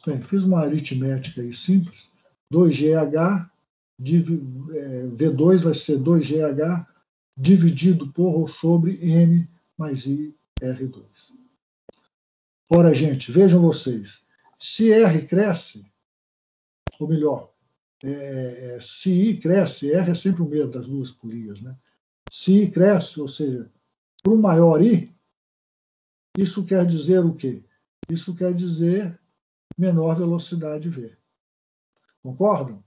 Bem, fiz uma aritmética aí simples. 2GH, V2 vai ser 2GH dividido por ou sobre M mais I R2. Ora, gente, vejam vocês, se R cresce, ou melhor, se I cresce, R é sempre o mesmo das duas polias, né? Se I cresce, ou seja, para o maior I, isso quer dizer o quê? Isso quer dizer menor velocidade V. Concordam?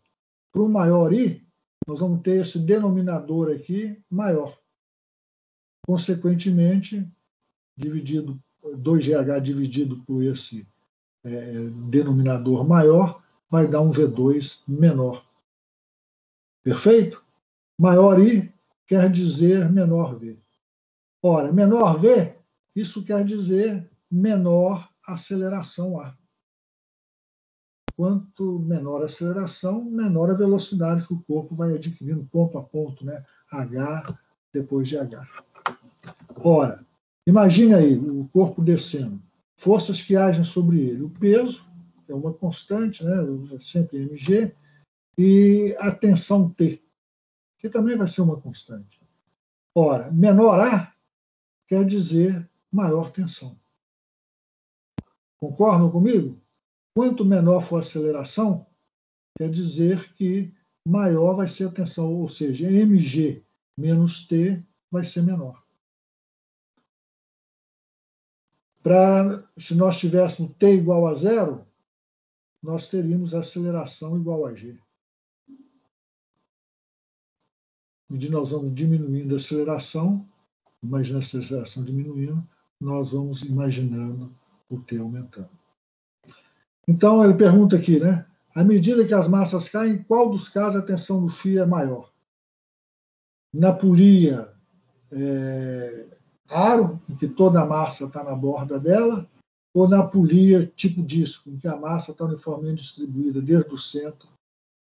Para o maior I, nós vamos ter esse denominador aqui maior. Consequentemente, 2GH dividido por esse denominador maior vai dar um V2 menor. Perfeito? Maior I quer dizer menor V. Ora, menor V, isso quer dizer menor aceleração A. Quanto menor a aceleração, menor a velocidade que o corpo vai adquirindo ponto a ponto, né? H depois de H. Ora, imagine aí o corpo descendo, forças que agem sobre ele. O peso é uma constante, né? Sempre mg, e a tensão T, que também vai ser uma constante. Ora, menor A quer dizer maior tensão. Concordam comigo? Quanto menor for a aceleração, quer dizer que maior vai ser a tensão, ou seja, mg menos T vai ser menor. Se nós tivéssemos T igual a 0, nós teríamos aceleração igual a G. E nós vamos diminuindo a aceleração, imagina a aceleração diminuindo, nós vamos imaginando o T aumentando. Então, ele pergunta aqui, né? À medida que as massas caem, em qual dos casos a tensão do fio é maior? Na polia aro, em que toda a massa está na borda dela, ou na polia tipo disco, em que a massa está uniformemente distribuída desde o centro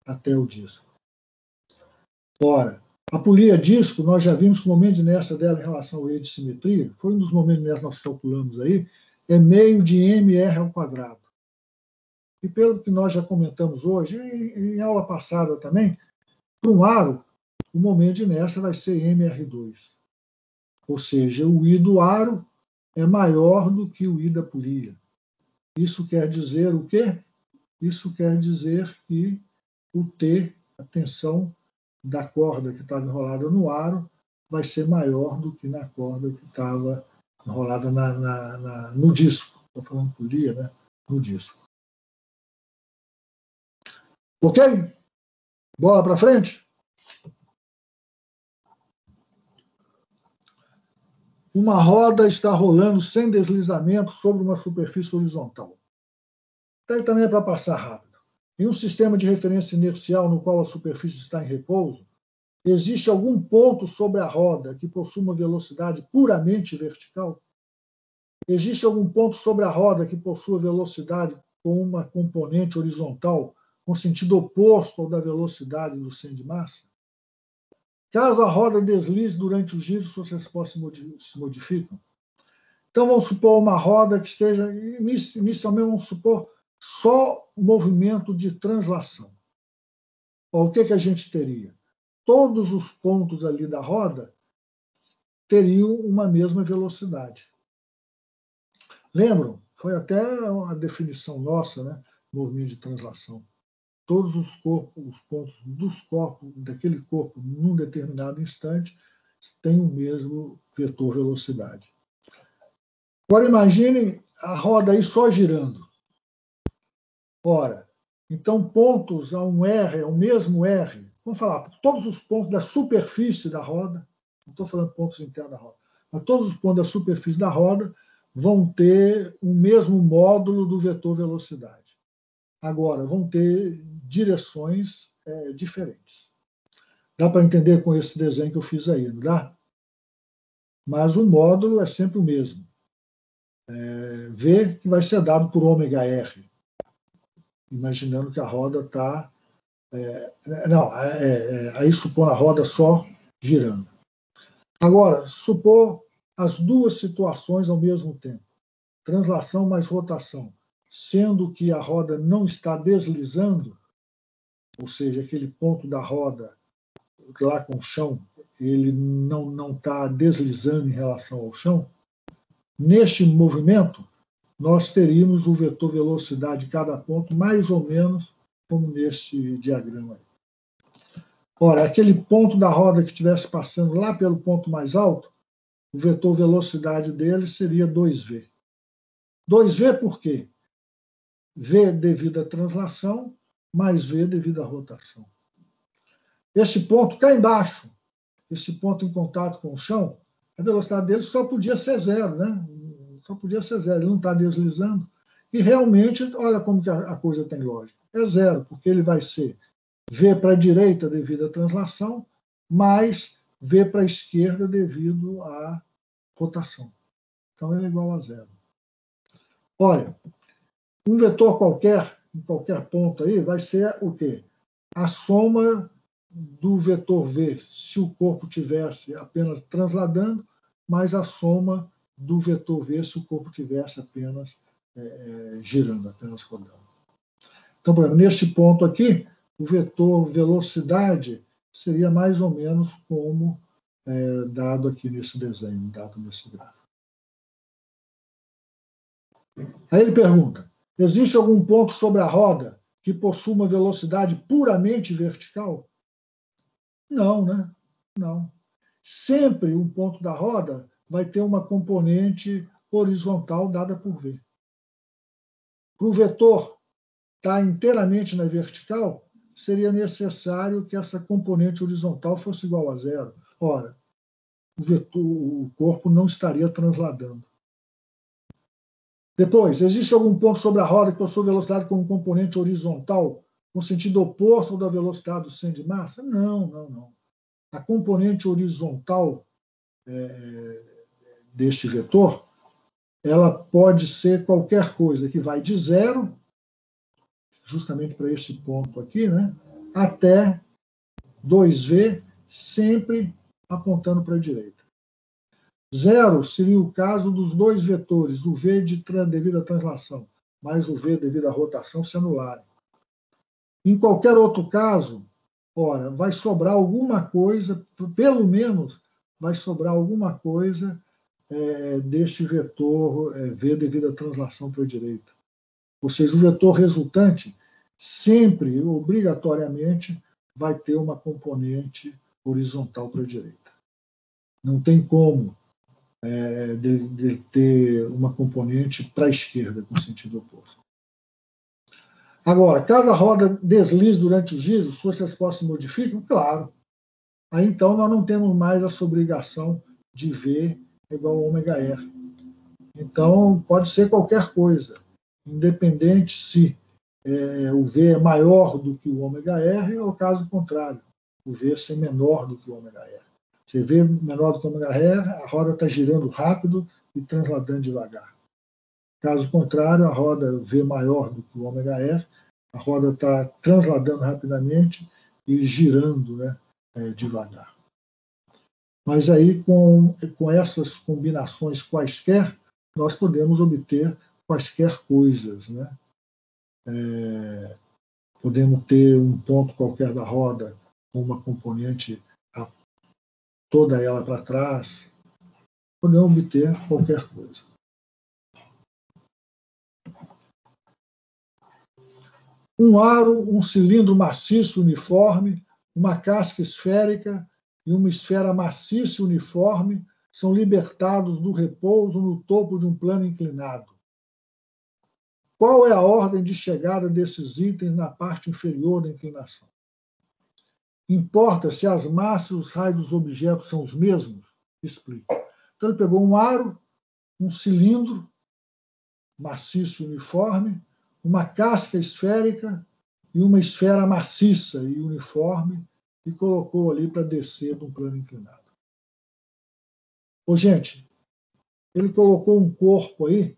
até o disco. Ora, a polia disco, nós já vimos que o momento de inércia dela em relação ao eixo de simetria, foi um dos momentos de inércia que nós calculamos aí, é meio de mr ao quadrado. E pelo que nós já comentamos hoje, e em aula passada também, para um aro, o momento de inércia vai ser mr2. Ou seja, o I do aro é maior do que o I da polia. Isso quer dizer o quê? Isso quer dizer que o T, a tensão da corda que estava enrolada no aro, vai ser maior do que na corda que estava enrolada no disco. Estou falando polia, né? No disco. Ok? Bola para frente? Uma roda está rolando sem deslizamento sobre uma superfície horizontal. Daí também é para passar rápido. Em um sistema de referência inercial no qual a superfície está em repouso, existe algum ponto sobre a roda que possua uma velocidade puramente vertical? Existe algum ponto sobre a roda que possua velocidade com uma componente horizontal com sentido oposto ao da velocidade do centro de massa? Caso a roda deslize durante o giro, suas respostas se modificam. Então, vamos supor uma roda que esteja, inicialmente, vamos supor só movimento de translação. O que a gente teria? Todos os pontos ali da roda teriam uma mesma velocidade. Lembram? Foi até a definição nossa, né? Movimento de translação. Todos os pontos dos corpos, daquele corpo, num determinado instante, têm o mesmo vetor velocidade. Agora, imagine a roda aí só girando. Ora, então pontos a um R, ao mesmo R, vamos falar, todos os pontos da superfície da roda, não estou falando pontos internos da roda, mas todos os pontos da superfície da roda vão ter o mesmo módulo do vetor velocidade. Agora, vão ter direções diferentes. Dá para entender com esse desenho que eu fiz aí, não dá? Mas o módulo é sempre o mesmo. V que vai ser dado por ômega R, imaginando que a roda está... aí supor a roda só girando. Agora, supor as duas situações ao mesmo tempo. Translação mais rotação. Sendo que a roda não está deslizando, ou seja, aquele ponto da roda lá com o chão, ele não está deslizando em relação ao chão, neste movimento, nós teríamos o vetor velocidade de cada ponto mais ou menos como neste diagrama aí. Ora, aquele ponto da roda que estivesse passando lá pelo ponto mais alto, o vetor velocidade dele seria 2v. 2v por quê? V devido à translação, mais V devido à rotação. Esse ponto cá embaixo, esse ponto em contato com o chão, a velocidade dele só podia ser zero, né? Só podia ser zero, ele não está deslizando. E realmente, olha como que a coisa tem lógica. É zero, porque ele vai ser V para a direita devido à translação, mais V para a esquerda devido à rotação. Então, ele é igual a zero. Olha, um vetor qualquer, em qualquer ponto aí, vai ser o quê? A soma do vetor V, se o corpo tivesse apenas transladando, mais a soma do vetor V, se o corpo tivesse apenas girando, apenas rodando. Então, por exemplo, neste ponto aqui, o vetor velocidade seria mais ou menos como dado aqui nesse desenho, dado nesse gráfico. Aí ele pergunta, existe algum ponto sobre a roda que possua uma velocidade puramente vertical? Não, né? Não. Sempre um ponto da roda vai ter uma componente horizontal dada por V. Para o vetor estar inteiramente na vertical, seria necessário que essa componente horizontal fosse igual a zero. Ora, o corpo não estaria transladando. Depois, existe algum ponto sobre a roda que possui velocidade com um componente horizontal no sentido oposto ao da velocidade do centro de massa? Não. A componente horizontal deste vetor, ela pode ser qualquer coisa que vai de zero, justamente para este ponto aqui, né, até 2v, sempre apontando para a direita. Zero seria o caso dos dois vetores, o V devido à translação, mais o V devido à rotação, se anularem. Em qualquer outro caso, ora, vai sobrar alguma coisa, pelo menos vai sobrar alguma coisa deste vetor V devido à translação para a direita. Ou seja, o vetor resultante sempre, obrigatoriamente, vai ter uma componente horizontal para a direita. Não tem como de ter uma componente para a esquerda, com sentido oposto. Agora, caso a roda deslize durante o giro, suas respostas se modificam? Claro. Aí, então, nós não temos mais essa obrigação de V igual a ômega-R. Então, pode ser qualquer coisa, independente se o V é maior do que o ômega-R ou caso contrário, o V ser menor do que o ômega-R. Se V menor do que o ômega-R, a roda está girando rápido e transladando devagar. Caso contrário, a roda V maior do que o ômega-R, a roda está transladando rapidamente e girando, né, devagar. Mas aí, com essas combinações quaisquer, nós podemos obter quaisquer coisas, né? Podemos ter um ponto qualquer da roda com uma componente toda ela para trás. Podemos obter qualquer coisa. Um aro, um cilindro maciço uniforme, uma casca esférica e uma esfera maciça e uniforme são libertados do repouso no topo de um plano inclinado. Qual é a ordem de chegada desses itens na parte inferior da inclinação? Importa se as massas e os raios dos objetos são os mesmos? Explica. Então, ele pegou um aro, um cilindro maciço e uniforme, uma casca esférica e uma esfera maciça e uniforme e colocou ali para descer de um plano inclinado. Ô, gente, ele colocou um corpo aí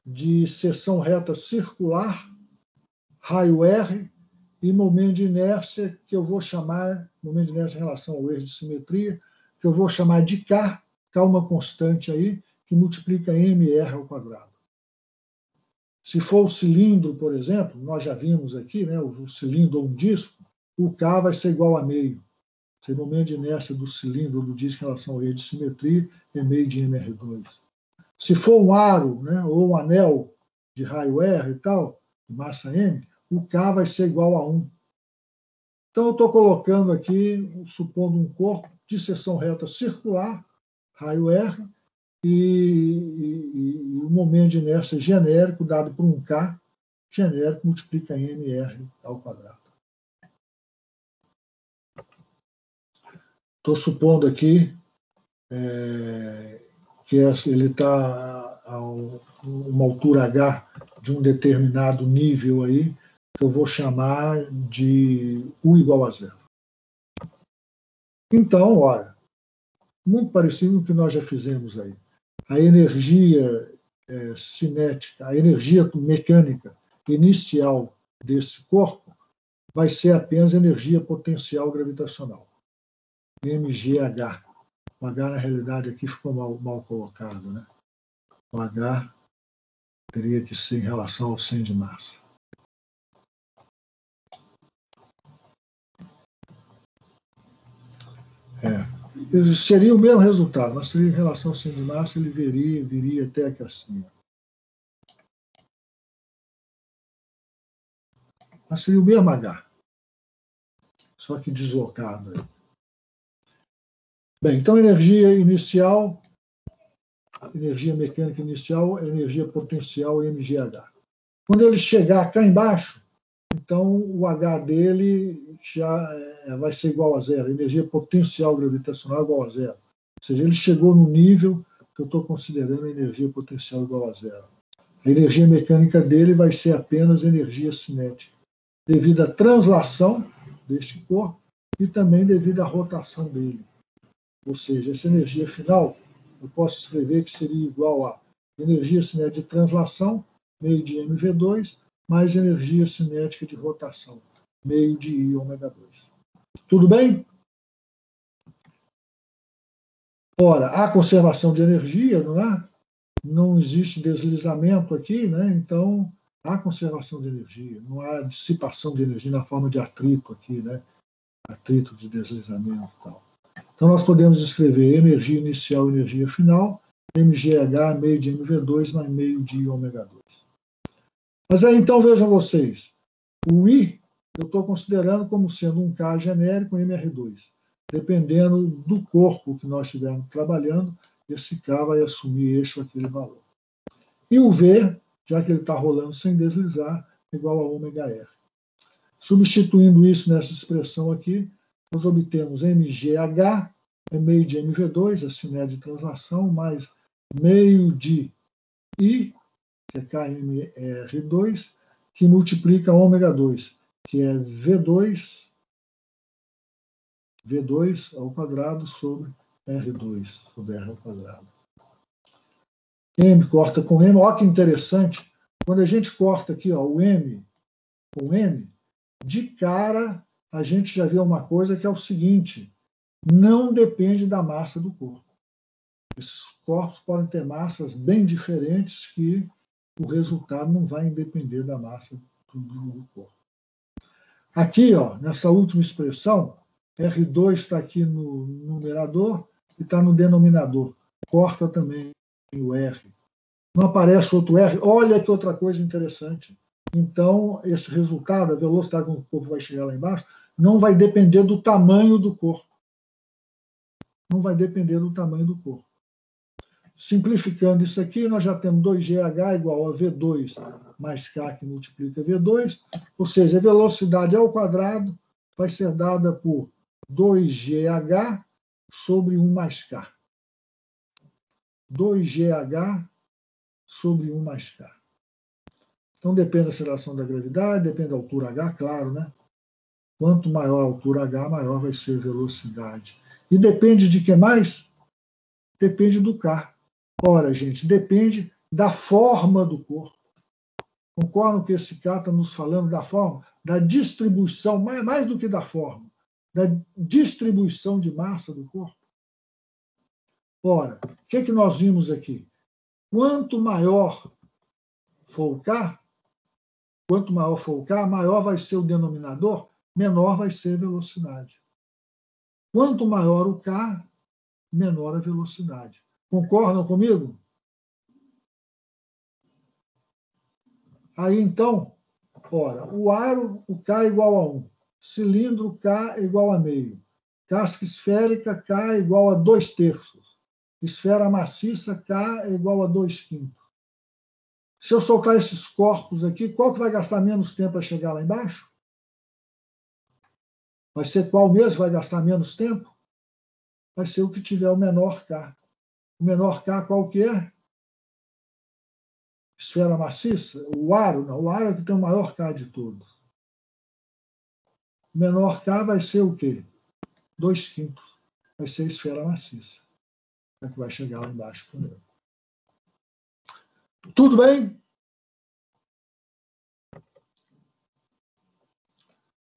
de seção reta circular, raio R e momento de inércia, que eu vou chamar, momento de inércia em relação ao eixo de simetria, que eu vou chamar de K, K é uma constante aí, que multiplica mr ao quadrado. Se for o cilindro, por exemplo, nós já vimos aqui, né, o cilindro ou um disco, o K vai ser igual a meio. Se o momento de inércia do cilindro ou do disco em relação ao eixo de simetria é meio de mr2. Se for um aro, né, ou um anel de raio R e tal, de massa M, o K vai ser igual a 1. Então, eu estou colocando aqui, supondo um corpo de seção reta circular, raio R, e o momento de inércia genérico dado por um K genérico multiplica mr ao quadrado. Estou supondo aqui que ele está a uma altura H de um determinado nível aí, que eu vou chamar de U igual a 0. Então, ora, muito parecido com o que nós já fizemos aí. A energia cinética, a energia mecânica inicial desse corpo vai ser apenas energia potencial gravitacional, mgh. O H, na realidade, aqui ficou mal colocado, né? O H teria que ser em relação ao 100 de massa. Seria o mesmo resultado, mas seria em relação ao 100 de massa, ele viria até aqui assim. Mas seria o mesmo H, só que deslocado aí. Bem, então, energia inicial, energia mecânica inicial, energia potencial mgh. Quando ele chegar cá embaixo, então o H dele já vai ser igual a 0, energia potencial gravitacional igual a 0. Ou seja, ele chegou no nível que eu estou considerando energia potencial igual a 0. A energia mecânica dele vai ser apenas energia cinética, devido à translação deste corpo e também devido à rotação dele. Ou seja, essa energia final, eu posso escrever que seria igual a energia cinética de translação, meio de mv2, mais energia cinética de rotação, meio de I ômega 2. Tudo bem? Ora, há conservação de energia, não é? Não existe deslizamento aqui, né? Então, há conservação de energia, não há dissipação de energia na forma de atrito aqui, né? Atrito de deslizamento e tal. Então, nós podemos escrever energia inicial e energia final, mgh meio de mv2 mais meio de ômega 2. Mas aí, então, vejam vocês, o I eu estou considerando como sendo um K genérico mr2. Dependendo do corpo que nós estivermos trabalhando, esse K vai assumir este ou aquele valor. E o V, já que ele está rolando sem deslizar, igual a ômega R. Substituindo isso nessa expressão aqui, nós obtemos mgh, é meio de mv2, a cinética de translação, mais meio de I, que é kmr2, que multiplica ômega 2, que é V2 ao quadrado sobre R2, sobre R ao quadrado. M corta com M, olha que interessante, quando a gente corta aqui ó, o M com M, de cara a gente já vê uma coisa que é o seguinte, não depende da massa do corpo. Esses corpos podem ter massas bem diferentes que o resultado não vai depender da massa do corpo. Aqui, ó, nessa última expressão, R2 está aqui no numerador e está no denominador. Corta também o R. Não aparece outro R. Olha que outra coisa interessante. Então, esse resultado, a velocidade com que o corpo vai chegar lá embaixo, não vai depender do tamanho do corpo. Não vai depender do tamanho do corpo. Simplificando isso aqui, nós já temos 2GH igual a V2 mais K, que multiplica V2, ou seja, a velocidade ao quadrado vai ser dada por 2GH sobre 1 mais K. 2GH sobre 1 mais K. Então, depende da aceleração da gravidade, depende da altura H, claro, né? Quanto maior a altura H, maior vai ser a velocidade. E depende de que mais? Depende do K. Ora, gente, depende da forma do corpo. Concordam que esse K está nos falando da forma? Da distribuição, mais do que da forma, da distribuição de massa do corpo? Ora, o que nós vimos aqui? Quanto maior for o K, maior vai ser o denominador, menor vai ser a velocidade. Quanto maior o K, menor a velocidade. Concordam comigo? Aí, então, ora, o aro, o K é igual a 1. Cilindro, K é igual a meio. Casca esférica, K é igual a 2/3. Esfera maciça, K é igual a 2/5. Se eu soltar esses corpos aqui, qual que vai gastar menos tempo para chegar lá embaixo? Vai ser qual mesmo vai gastar menos tempo? Vai ser o que tiver o menor K. O menor K qual que é? Esfera maciça? O aro? Não, o aro é que tem o maior K de todos. O menor K vai ser o quê? 2/5. Vai ser a esfera maciça. É que vai chegar lá embaixo primeiro. Tudo bem?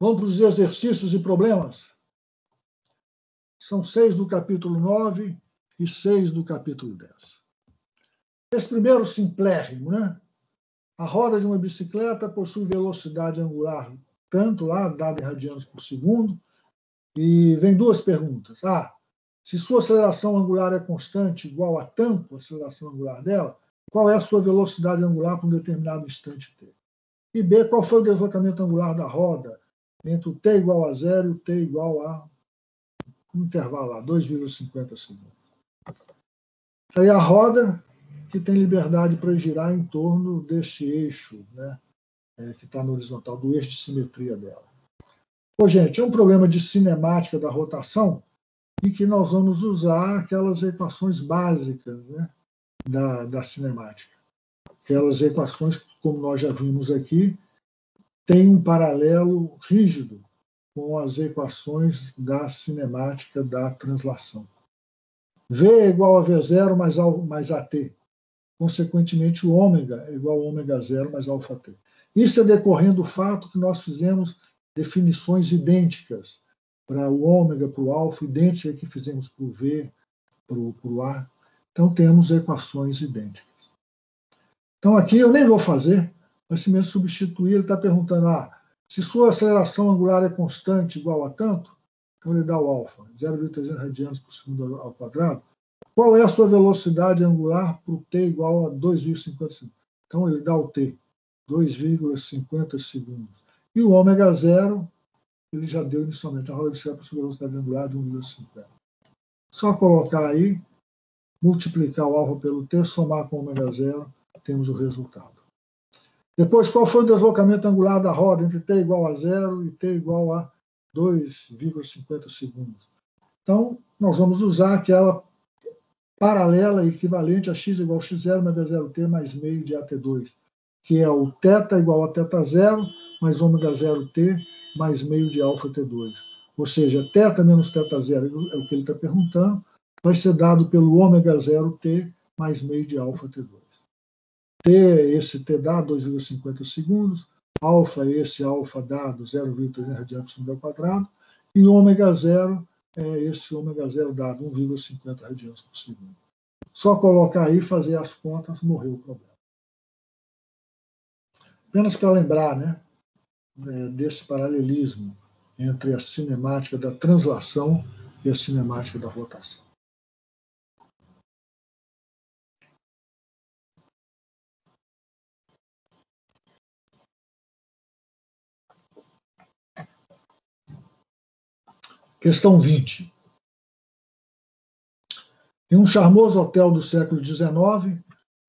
Vamos para os exercícios e problemas? São 6 do capítulo 9 e 6 do capítulo 10. Esse primeiro simplérrimo, né? A roda de uma bicicleta possui velocidade angular tanto lá, dada em radianos por segundo, e vem duas perguntas. A, se sua aceleração angular é constante, igual a tanto a aceleração angular dela, qual é a sua velocidade angular para um determinado instante t? E B, qual foi o deslocamento angular da roda entre o t igual a 0 e o t igual a um intervalo lá, 2,50 segundos. Aí a roda que tem liberdade para girar em torno deste eixo, né, que está no horizontal, do eixo de simetria dela. Pô, gente, é um problema de cinemática da rotação em que nós vamos usar aquelas equações básicas, né, da cinemática. Aquelas equações, como nós já vimos aqui, têm um paralelo rígido com as equações da cinemática da translação. V é igual a V0 mais AT. Consequentemente, o ômega é igual a ômega 0 mais alfa t. Isso é decorrendo do fato que nós fizemos definições idênticas para o ômega, para o alfa, idênticas que fizemos para o V, o A. Então, temos equações idênticas. Então, aqui eu nem vou fazer, mas se me substituir, ele está perguntando, se sua aceleração angular é constante igual a tanto, então ele dá o alfa, 0,300 radianos por segundo ao quadrado. Qual é a sua velocidade angular para o t igual a 2,50 segundos? Então, ele dá o t, 2,50 segundos. E o ômega zero, ele já deu inicialmente a roda de para sua velocidade angular de 1,50. Só colocar aí, multiplicar o alfa pelo t, somar com o ômega zero, temos o resultado. Depois, qual foi o deslocamento angular da roda entre t igual a 0 e t igual a 2,50 segundos? Então, nós vamos usar aquela paralela equivalente a x igual a x0 mais v0t mais meio de AT2, que é o θ igual a θ0 mais ômega 0t mais meio de alfa T2. Ou seja, θ menos θ0 é o que ele está perguntando, vai ser dado pelo ômega 0t mais meio de alfa T2. T, esse T dá 2,50 segundos, alfa, esse alfa dado 0,300 radianos por segundo ao quadrado, e ômega 0 é esse ômega 0 dado 1,50 radianos por segundo. Só colocar aí, fazer as contas, morreu o problema. Apenas para lembrar, né, desse paralelismo entre a cinemática da translação e a cinemática da rotação. Questão 20. Em um charmoso hotel do século XIX,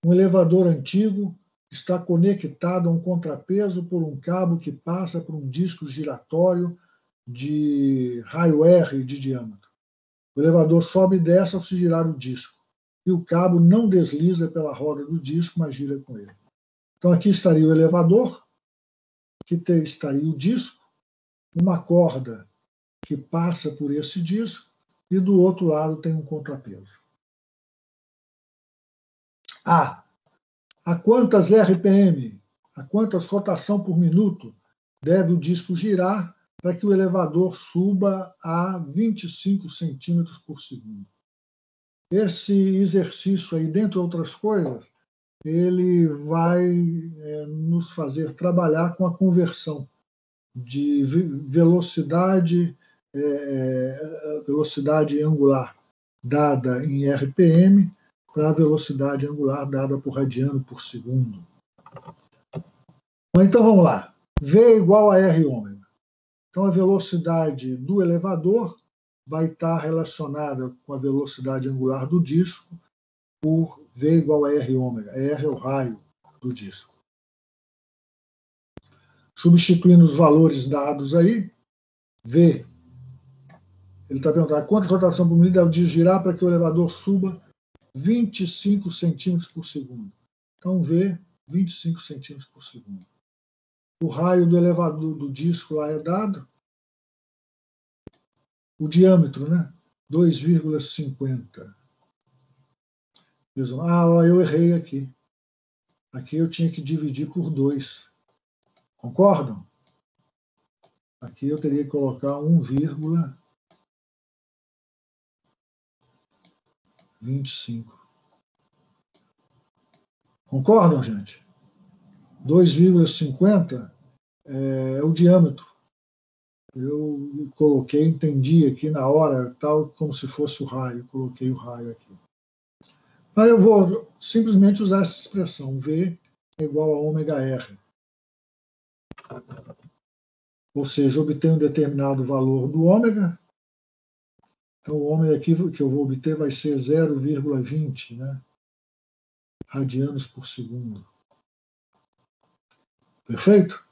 um elevador antigo está conectado a um contrapeso por um cabo que passa por um disco giratório de raio R de diâmetro. O elevador sobe e desce ao se girar o disco, e o cabo não desliza pela roda do disco, mas gira com ele. Então, aqui estaria o elevador, aqui estaria o disco, uma corda que passa por esse disco, e do outro lado tem um contrapeso. A quantas RPM, a quantas rotação por minuto deve o disco girar para que o elevador suba a 25 centímetros por segundo? Esse exercício aí, dentre outras coisas, ele vai nos fazer trabalhar com a conversão de velocidade angular dada em RPM para a velocidade angular dada por radiano por segundo. Então, vamos lá. V igual a R ômega. Então, a velocidade do elevador vai estar relacionada com a velocidade angular do disco por V igual a R ômega. R é o raio do disco. Substituindo os valores dados aí, V, ele está perguntando quanta rotação por minuto deve girar para que o elevador suba 25 centímetros por segundo. Então, V, 25 centímetros por segundo. O raio do elevador do disco lá é dado. O diâmetro, né? 2,50. Eu errei aqui. Aqui eu tinha que dividir por 2. Concordam? Aqui eu teria que colocar 1,25. Concordam, gente? 2,50 é o diâmetro. Eu coloquei, entendi aqui na hora, tal como se fosse o raio. Coloquei o raio aqui. Mas eu vou simplesmente usar essa expressão. V é igual a ômega R. Ou seja, obtenho um determinado valor do ômega. Então, o ômega aqui que eu vou obter vai ser 0,20, né? Radianos por segundo. Perfeito?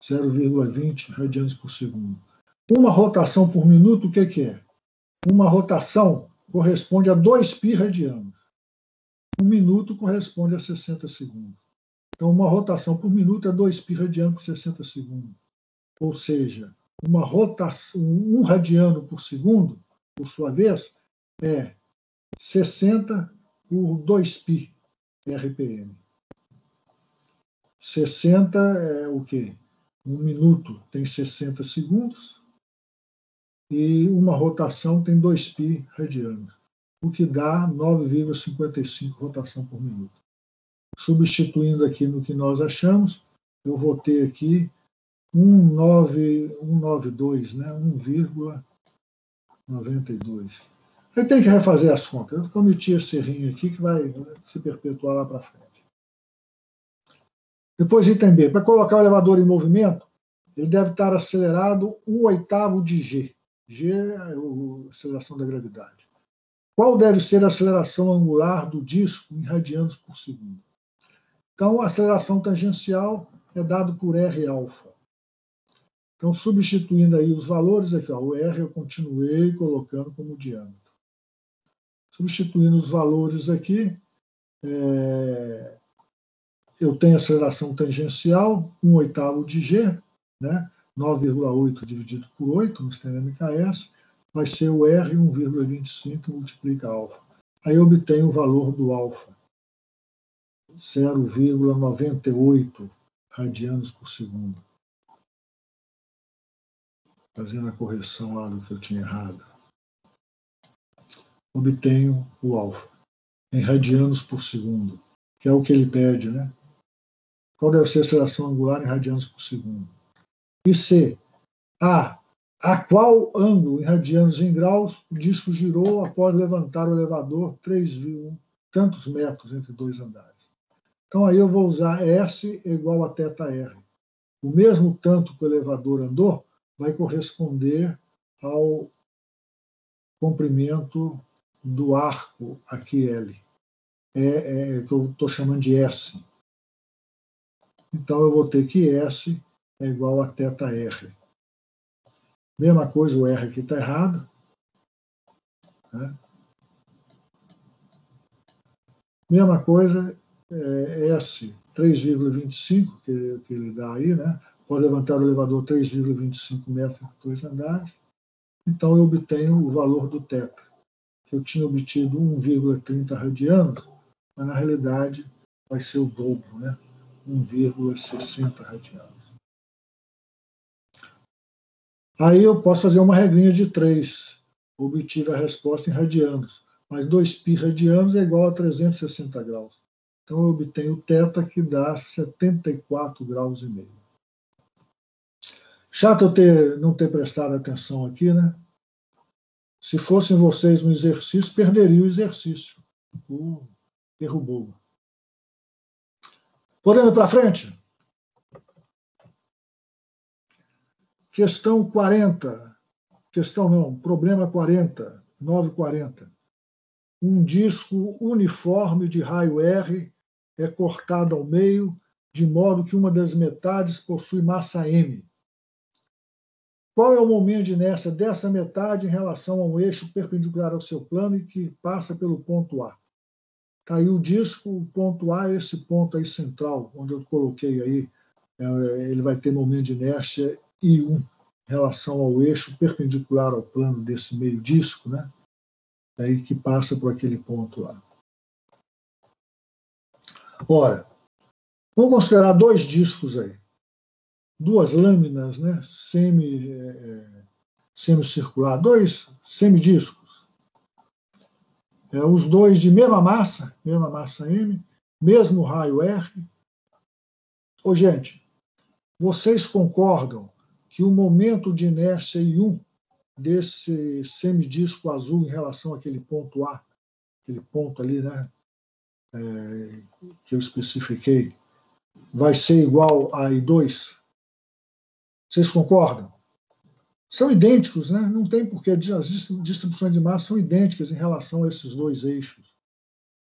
0,20 radianos por segundo. Uma rotação por minuto, o que é? Uma rotação corresponde a 2π radianos. Um minuto corresponde a 60 segundos. Então, uma rotação por minuto é 2π radiano por 60 segundos. Ou seja, uma rotação, 1 radiano por segundo, por sua vez, é 60 por 2π RPM. 60 é o quê? Um minuto tem 60 segundos e uma rotação tem 2π radianos. o que dá 9,55 rotação por minuto. Substituindo aqui no que nós achamos, eu vou ter aqui 192, né? 1,92. Aí tem que refazer as contas. Eu cometi esse errinho aqui que vai se perpetuar lá para frente. Depois, item B. Para colocar o elevador em movimento, ele deve estar acelerado 1/8 de G. G é a aceleração da gravidade. Qual deve ser a aceleração angular do disco em radianos por segundo? Então, a aceleração tangencial é dado por R alfa. Então, substituindo aí os valores, aqui, ó, o R eu continuei colocando como diâmetro. Substituindo os valores aqui, eu tenho aceleração tangencial, 1/8 de G, né? 9,8 dividido por 8, no sistema MKS, vai ser o R 1,25 multiplica alfa. Aí eu obtenho o valor do alfa, 0,98 radianos por segundo. Fazendo a correção lá do que eu tinha errado. Obtenho o alfa em radianos por segundo, que é o que ele pede, né? Qual deve ser a aceleração angular em radianos por segundo? E C. A qual ângulo em radianos em graus o disco girou após levantar o elevador 3,1 tantos metros entre dois andares. Então aí eu vou usar S igual a θr. O mesmo tanto que o elevador andou vai corresponder ao comprimento do arco aqui L. Que eu estou chamando de S. Então eu vou ter que S é igual a θr. Mesma coisa, o R aqui está errado. Né? Mesma coisa, S, 3,25, que ele dá aí, né? Pode levantar o elevador 3,25 metros entre dois andares. Então, eu obtenho o valor do θ, que eu tinha obtido 1,30 radianos, mas, na realidade, vai ser o dobro, né? 1,60 radianos. Aí eu posso fazer uma regrinha de 3. Obtive a resposta em radianos. Mas 2π radianos é igual a 360 graus. Então eu obtenho o θ, que dá 74 graus e meio. Chato eu não ter prestado atenção aqui, né? Se fossem vocês no exercício, perderia o exercício. Erro bobo. Podendo ir para frente? Questão 40. Questão não, problema 40, 940. Um disco uniforme de raio R é cortado ao meio, de modo que uma das metades possui massa M. Qual é o momento de inércia dessa metade em relação a um eixo perpendicular ao seu plano e que passa pelo ponto A? Está aí o disco, o ponto A é esse ponto aí central, onde eu coloquei aí, ele vai ter momento de inércia I1 em relação ao eixo perpendicular ao plano desse meio disco, né? Aí que passa por aquele ponto lá. Ora, vamos considerar dois discos aí, duas lâminas, né? Semicircular, dois semidiscos. Os dois de mesma massa M, mesmo raio R. Ô, gente, vocês concordam que o momento de inércia I1 desse semidisco azul em relação àquele ponto A, aquele ponto ali, né, que eu especifiquei, vai ser igual a I2? Vocês concordam? São idênticos, né? Não tem porquê, as distribuições de massa são idênticas em relação a esses dois eixos.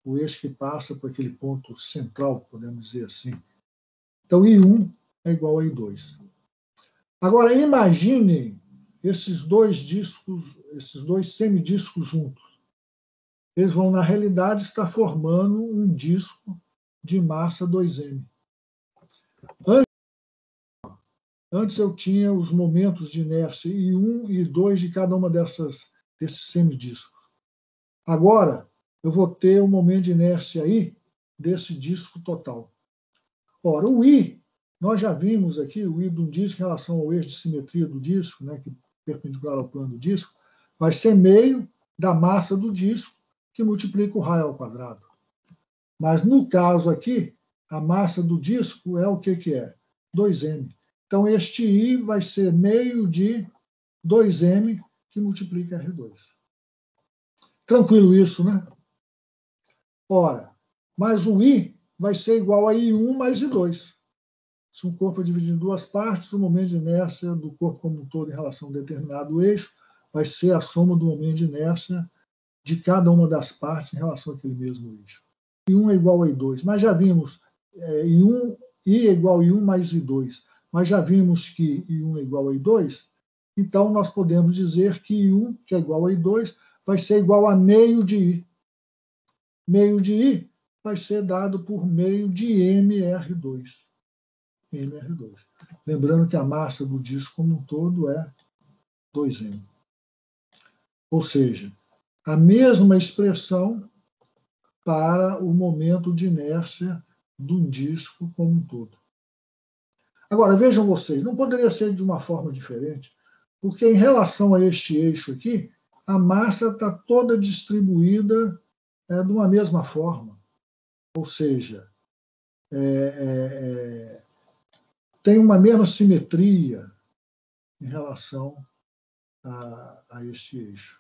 O eixo que passa por aquele ponto central, podemos dizer assim. Então, I1 é igual a I2. Agora, imaginem esses dois discos, esses dois semidiscos juntos. Eles vão, na realidade, estar formando um disco de massa 2m. Antes eu tinha os momentos de inércia I1 e I2 de cada uma desses semidiscos. Agora, eu vou ter o momento de inércia I desse disco total. Ora, o I, nós já vimos aqui, o I de um disco em relação ao eixo de simetria do disco, né, que é perpendicular ao plano do disco, vai ser meio da massa do disco que multiplica o raio ao quadrado. Mas, no caso aqui, a massa do disco é o que é? 2m. Então, este I vai ser meio de 2m, que multiplica R2. Tranquilo isso, né? Ora, mas o I vai ser igual a I1 mais I2. Se um corpo é dividido em duas partes, o momento de inércia do corpo como um todo em relação a um determinado eixo vai ser a soma do momento de inércia de cada uma das partes em relação àquele mesmo eixo. I1 é igual a I2. Mas já vimos I é igual a I1 mais I2. Mas já vimos que I1 é igual a I2, então nós podemos dizer que I1, que é igual a I2, vai ser igual a meio de I. Meio de I vai ser dado por meio de MR2. MR2. Lembrando que a massa do disco como um todo é 2M. Ou seja, a mesma expressão para o momento de inércia de um disco como um todo. Agora, vejam vocês, não poderia ser de uma forma diferente, porque em relação a este eixo aqui, a massa está toda distribuída de uma mesma forma. Ou seja, tem uma mesma simetria em relação a este eixo.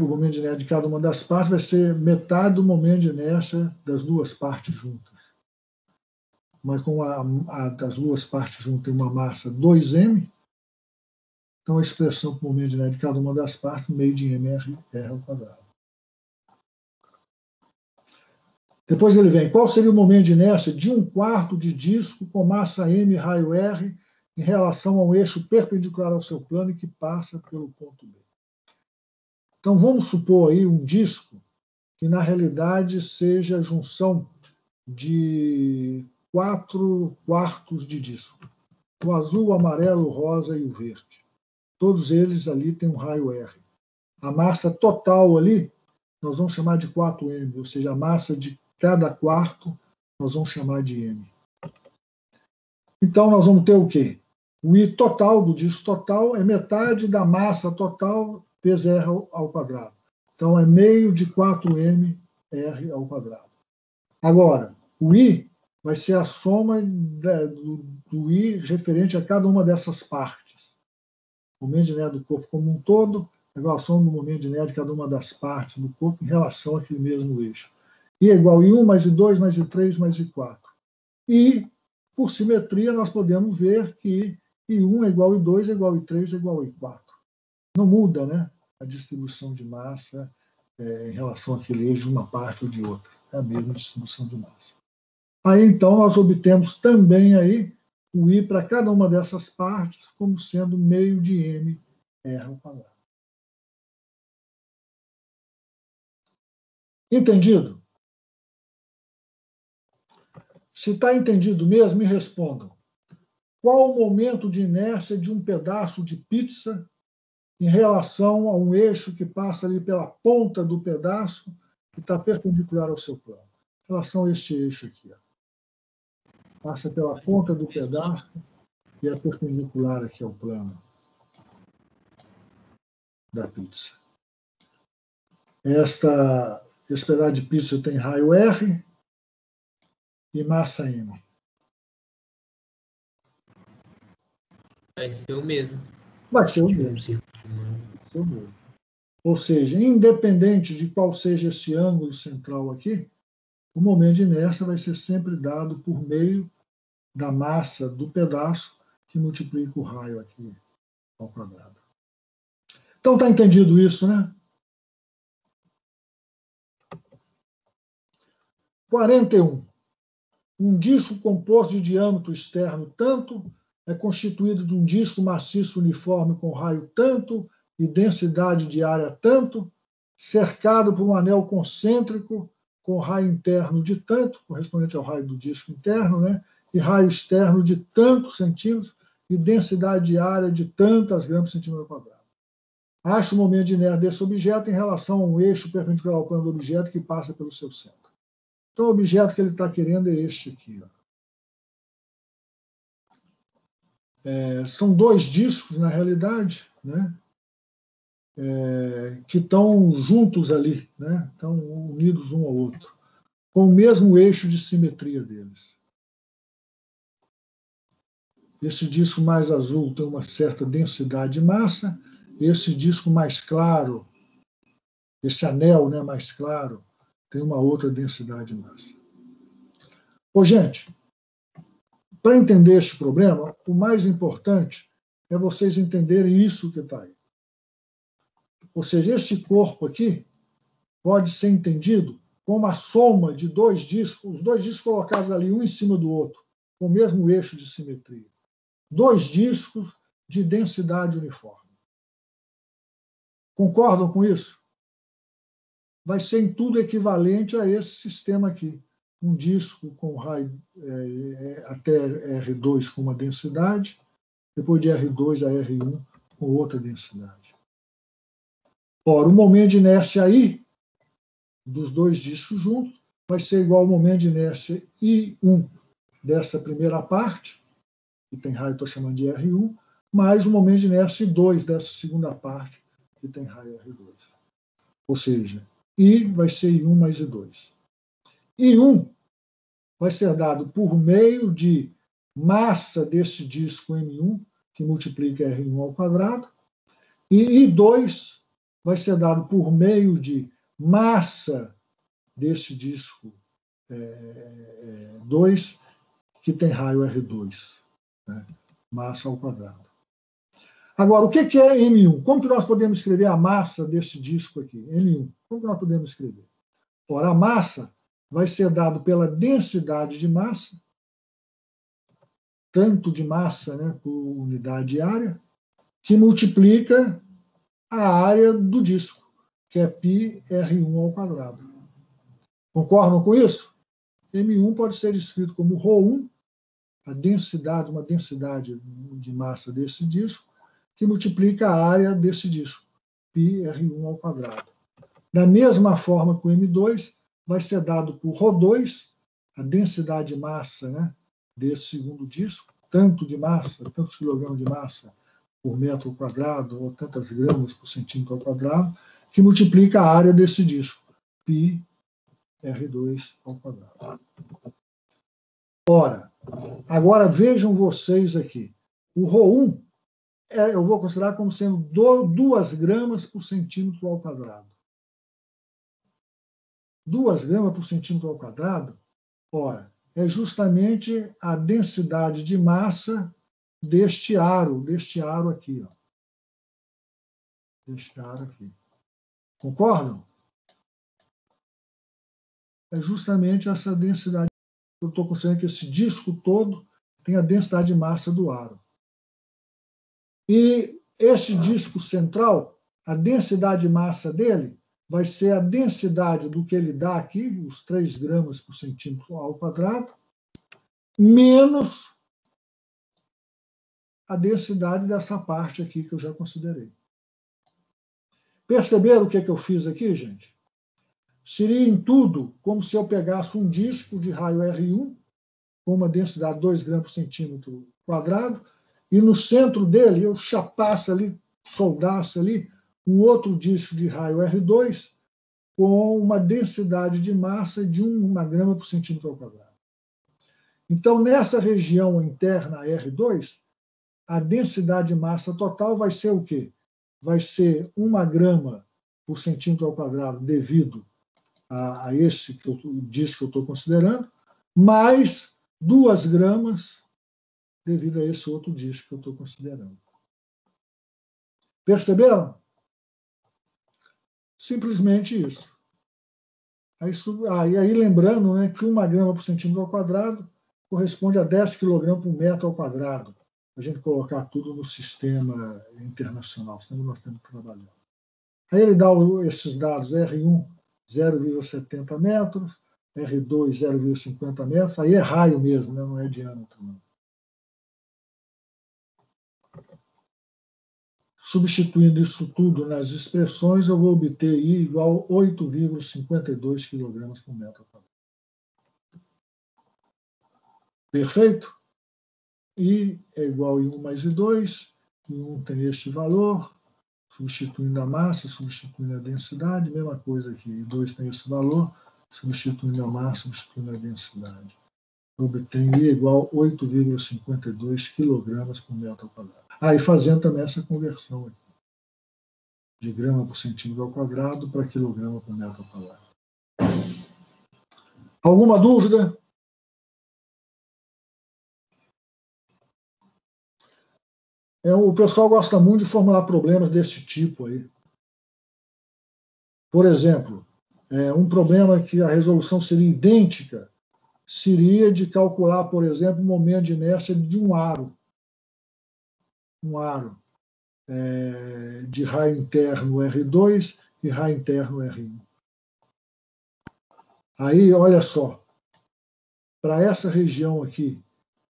O momento de inércia de cada uma das partes vai ser metade do momento de inércia das duas partes juntas. Mas como das duas partes juntas tem uma massa 2m, então a expressão para o momento de inércia de cada uma das partes, meio de mr ao quadrado. Depois ele vem, qual seria o momento de inércia de 1/4 de disco com massa m raio r em relação ao eixo perpendicular ao seu plano e que passa pelo ponto B? Então, vamos supor aí um disco que, na realidade, seja a junção de 4 quartos de disco. O azul, o amarelo, o rosa e o verde. Todos eles ali têm um raio R. A massa total ali, nós vamos chamar de 4M, ou seja, a massa de cada quarto, nós vamos chamar de M. Então, nós vamos ter o quê? O I total do disco total é metade da massa total vezes R ao quadrado. Então, é meio de 4M R ao quadrado. Agora, o I vai ser a soma do I referente a cada uma dessas partes. O momento de inércia do corpo como um todo é igual a soma do momento de inércia de cada uma das partes do corpo em relação àquele mesmo eixo. I é igual a I1 mais I2 mais I3 mais I4. E, por simetria, nós podemos ver que I1 é igual a I2 é igual a I3 é igual a I4. Não muda, né, a distribuição de massa em relação àquele eixo de uma parte ou de outra. É a mesma distribuição de massa. Aí, então, nós obtemos também aí o I para cada uma dessas partes como sendo meio de M R ao quadrado. Entendido? Se está entendido mesmo, me respondam. Qual o momento de inércia de um pedaço de pizza em relação a um eixo que passa ali pela ponta do pedaço que está perpendicular ao seu plano? Em relação a este eixo aqui. Ó. Passa pela ponta do pedaço e é perpendicular aqui ao plano da pizza. Esse pedaço de pizza tem raio R e massa M.
Vai ser o mesmo.
Vai ser o mesmo. Ou seja, independente de qual seja esse ângulo central aqui, o momento de inércia vai ser sempre dado por meio da massa do pedaço que multiplica o raio aqui ao quadrado. Então, está entendido isso, né? 41. Um disco composto de diâmetro externo tanto é constituído de um disco maciço uniforme com raio tanto e densidade de área tanto, cercado por um anel concêntrico com raio interno de tanto, correspondente ao raio do disco interno, né? E raio externo de tantos centímetros e densidade de área de tantas gramas por centímetro quadrado. Acha o momento de inércia desse objeto em relação a um eixo perpendicular ao plano do objeto que passa pelo seu centro. Então, o objeto que ele está querendo é este aqui. Ó. São dois discos, na realidade, né? que estão juntos ali, né? Estão unidos um ao outro, com o mesmo eixo de simetria deles. Esse disco mais azul tem uma certa densidade de massa, esse disco mais claro, esse anel, né, mais claro, tem uma outra densidade de massa. Ô, gente, para entender este problema, o mais importante é vocês entenderem isso que está aí. Ou seja, esse corpo aqui pode ser entendido como a soma de dois discos, os dois discos colocados ali, um em cima do outro, com o mesmo eixo de simetria. Dois discos de densidade uniforme. Concordam com isso? Vai ser em tudo equivalente a esse sistema aqui. Um disco com raio até R2 com uma densidade, depois de R2 a R1 com outra densidade. Ora, o momento de inércia aí, dos dois discos juntos, vai ser igual ao momento de inércia I1 dessa primeira parte, que tem raio, estou chamando de R1, mais o momento de inércia I2 dessa segunda parte, que tem raio R2. Ou seja, I vai ser I1 mais I2. I1 vai ser dado por meio de massa desse disco M1, que multiplica R1 ao quadrado, e I2 vai ser dado por meio de massa desse disco 2, que tem raio R2, né? Massa ao quadrado. Agora, o que é M1? Como que nós podemos escrever a massa desse disco aqui? M1. Como que nós podemos escrever? Ora, a massa vai ser dado pela densidade de massa, tanto de massa, né, por unidade de área, que multiplica a área do disco, que é πr1 ao quadrado. Concordam com isso? M1 pode ser escrito como ρ1, a densidade, uma densidade de massa desse disco, que multiplica a área desse disco, πr1 ao quadrado. Da mesma forma que o M2 vai ser dado por ρ2, a densidade de massa, né, desse segundo disco, tanto de massa, tantos quilogramas de massa por metro quadrado, ou tantas gramas por centímetro ao quadrado, que multiplica a área desse disco, πr2 ao quadrado. Ora, agora vejam vocês aqui. O ρ1 eu vou considerar como sendo 2 gramas por centímetro ao quadrado. 2 gramas por centímetro ao quadrado, ora, é justamente a densidade de massa deste aro aqui. Ó. Deste aro aqui. Concordam? É justamente essa densidade. Eu estou considerando que esse disco todo tem a densidade de massa do aro. E este disco central, a densidade de massa dele vai ser a densidade do que ele dá aqui, os 3 gramas por centímetro ao quadrado, menos a densidade dessa parte aqui que eu já considerei. Perceberam o que eu fiz aqui, gente? Seria em tudo como se eu pegasse um disco de raio R1, com uma densidade de 2 gramas por centímetro quadrado, e no centro dele eu chapasse ali, soldasse ali, um outro disco de raio R2 com uma densidade de massa de 1 grama por centímetro ao quadrado. Então, nessa região interna R2, a densidade de massa total vai ser o quê? Vai ser 1 grama por centímetro ao quadrado devido a esse disco que eu estou considerando, mais 2 gramas devido a esse outro disco que eu estou considerando. Perceberam? Simplesmente isso. Aí lembrando, né, que 1 grama por centímetro ao quadrado corresponde a 10 kg por metro ao quadrado. A gente colocar tudo no sistema internacional, senão nós temos que trabalhar. Aí ele dá esses dados, R1, 0,70 metros, R2, 0,50 metros, aí é raio mesmo, né, não é diâmetro. Não. Substituindo isso tudo nas expressões, eu vou obter I igual a 8,52 kg por metro quadrado. Perfeito? I é igual a I1 mais I2, I1 tem este valor, substituindo a massa, substituindo a densidade, mesma coisa aqui, I2 tem esse valor, substituindo a massa, substituindo a densidade. Eu obtenho I igual a 8,52 kg por metro ao quadrado. E fazendo também essa conversão aqui, de grama por centímetro ao quadrado para quilograma por metro ao quadrado. Alguma dúvida? O pessoal gosta muito de formular problemas desse tipo aí. Por exemplo, um problema que a resolução seria idêntica seria de calcular, por exemplo, o momento de inércia de um aro. Um aro de raio interno R2 e raio interno R1. Aí, olha só, para essa região aqui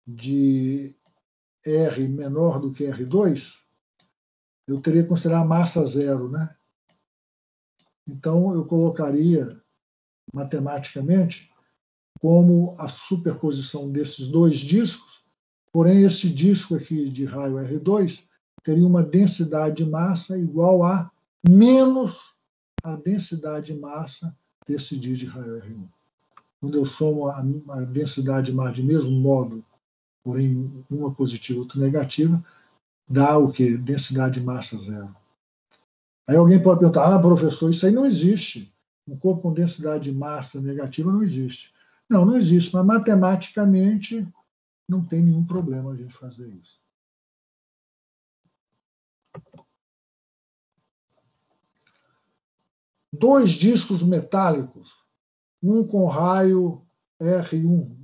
de R menor do que R2, eu teria que considerar a massa zero, né? Então, eu colocaria, matematicamente, como a superposição desses dois discos, porém, esse disco aqui de raio R2 teria uma densidade de massa igual a menos a densidade de massa desse disco de raio R1. Quando eu somo a densidade de massa de mesmo modo, porém uma positiva e outra negativa, dá o quê? Densidade de massa zero. Aí alguém pode perguntar, professor, isso aí não existe. Um corpo com densidade de massa negativa não existe. Não, não existe, mas matematicamente não tem nenhum problema a gente fazer isso. Dois discos metálicos, um com raio R1,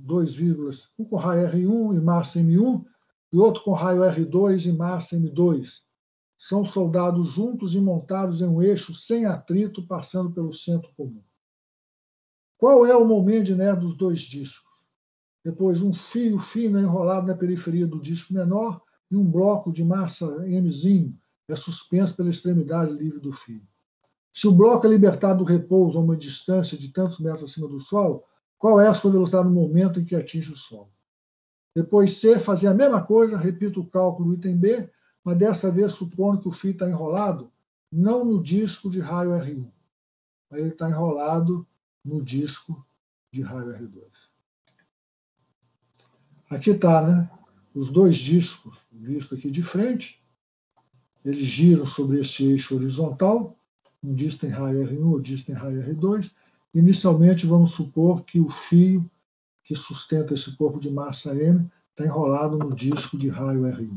um com raio R1 e massa M1, e outro com raio R2 e massa M2. São soldados juntos e montados em um eixo sem atrito, passando pelo centro comum. Qual é o momento de inércia dos dois discos? Depois, um fio fino é enrolado na periferia do disco menor e um bloco de massa Mzinho é suspenso pela extremidade livre do fio. Se o bloco é libertado do repouso a uma distância de tantos metros acima do solo, qual é a sua velocidade no momento em que atinge o solo? Depois, C, fazer a mesma coisa, repito o cálculo do item B, mas dessa vez supondo que o fio está enrolado não no disco de raio R1, mas ele está enrolado no disco de raio R2. Aqui está, né? Os dois discos, visto aqui de frente, eles giram sobre esse eixo horizontal, um disco tem raio R1, outro disco tem raio R2. Inicialmente, vamos supor que o fio que sustenta esse corpo de massa M está enrolado no disco de raio R1.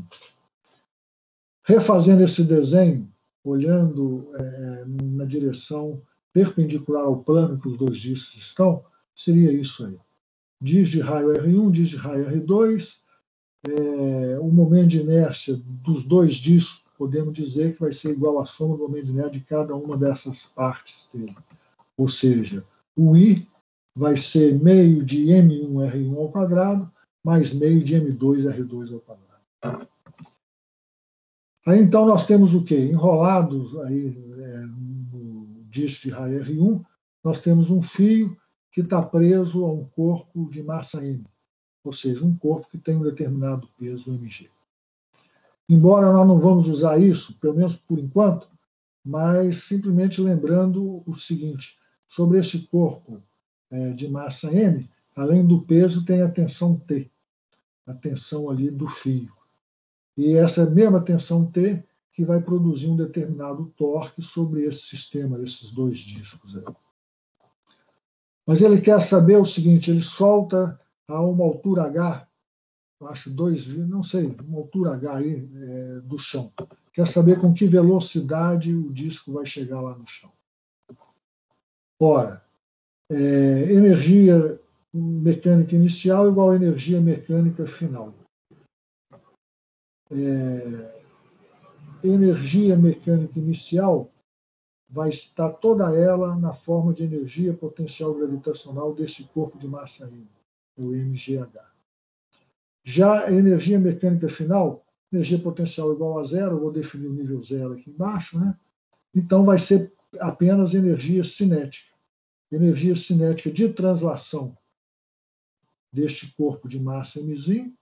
Refazendo esse desenho, olhando na direção perpendicular ao plano que os dois discos estão, seria isso aí. Disco de raio R1, disco de raio R2, o momento de inércia dos dois discos, podemos dizer que vai ser igual à soma do momento de inércia de cada uma dessas partes dele. Ou seja, o I vai ser meio de M1R1 ao quadrado, mais meio de M2R2 ao quadrado. Aí, então, nós temos o quê? Enrolados aí, no disco de raio R1, nós temos um fio que está preso a um corpo de massa M, ou seja, um corpo que tem um determinado peso mg. Embora nós não vamos usar isso, pelo menos por enquanto, mas simplesmente lembrando o seguinte, sobre esse corpo de massa M, além do peso, tem a tensão T, a tensão ali do fio. E essa mesma tensão T que vai produzir um determinado torque sobre esse sistema, esses dois discos aí. Mas ele quer saber o seguinte, ele solta a uma altura H, eu acho 2, não sei, uma altura H aí do chão. Quer saber com que velocidade o disco vai chegar lá no chão. Ora, energia mecânica inicial igual a energia mecânica final. Energia mecânica inicial vai estar toda ela na forma de energia potencial gravitacional desse corpo de massa M, o mgh. Já a energia mecânica final, energia potencial igual a zero, vou definir o nível zero aqui embaixo, né? Então vai ser apenas energia cinética. Energia cinética de translação deste corpo de massa Mzinho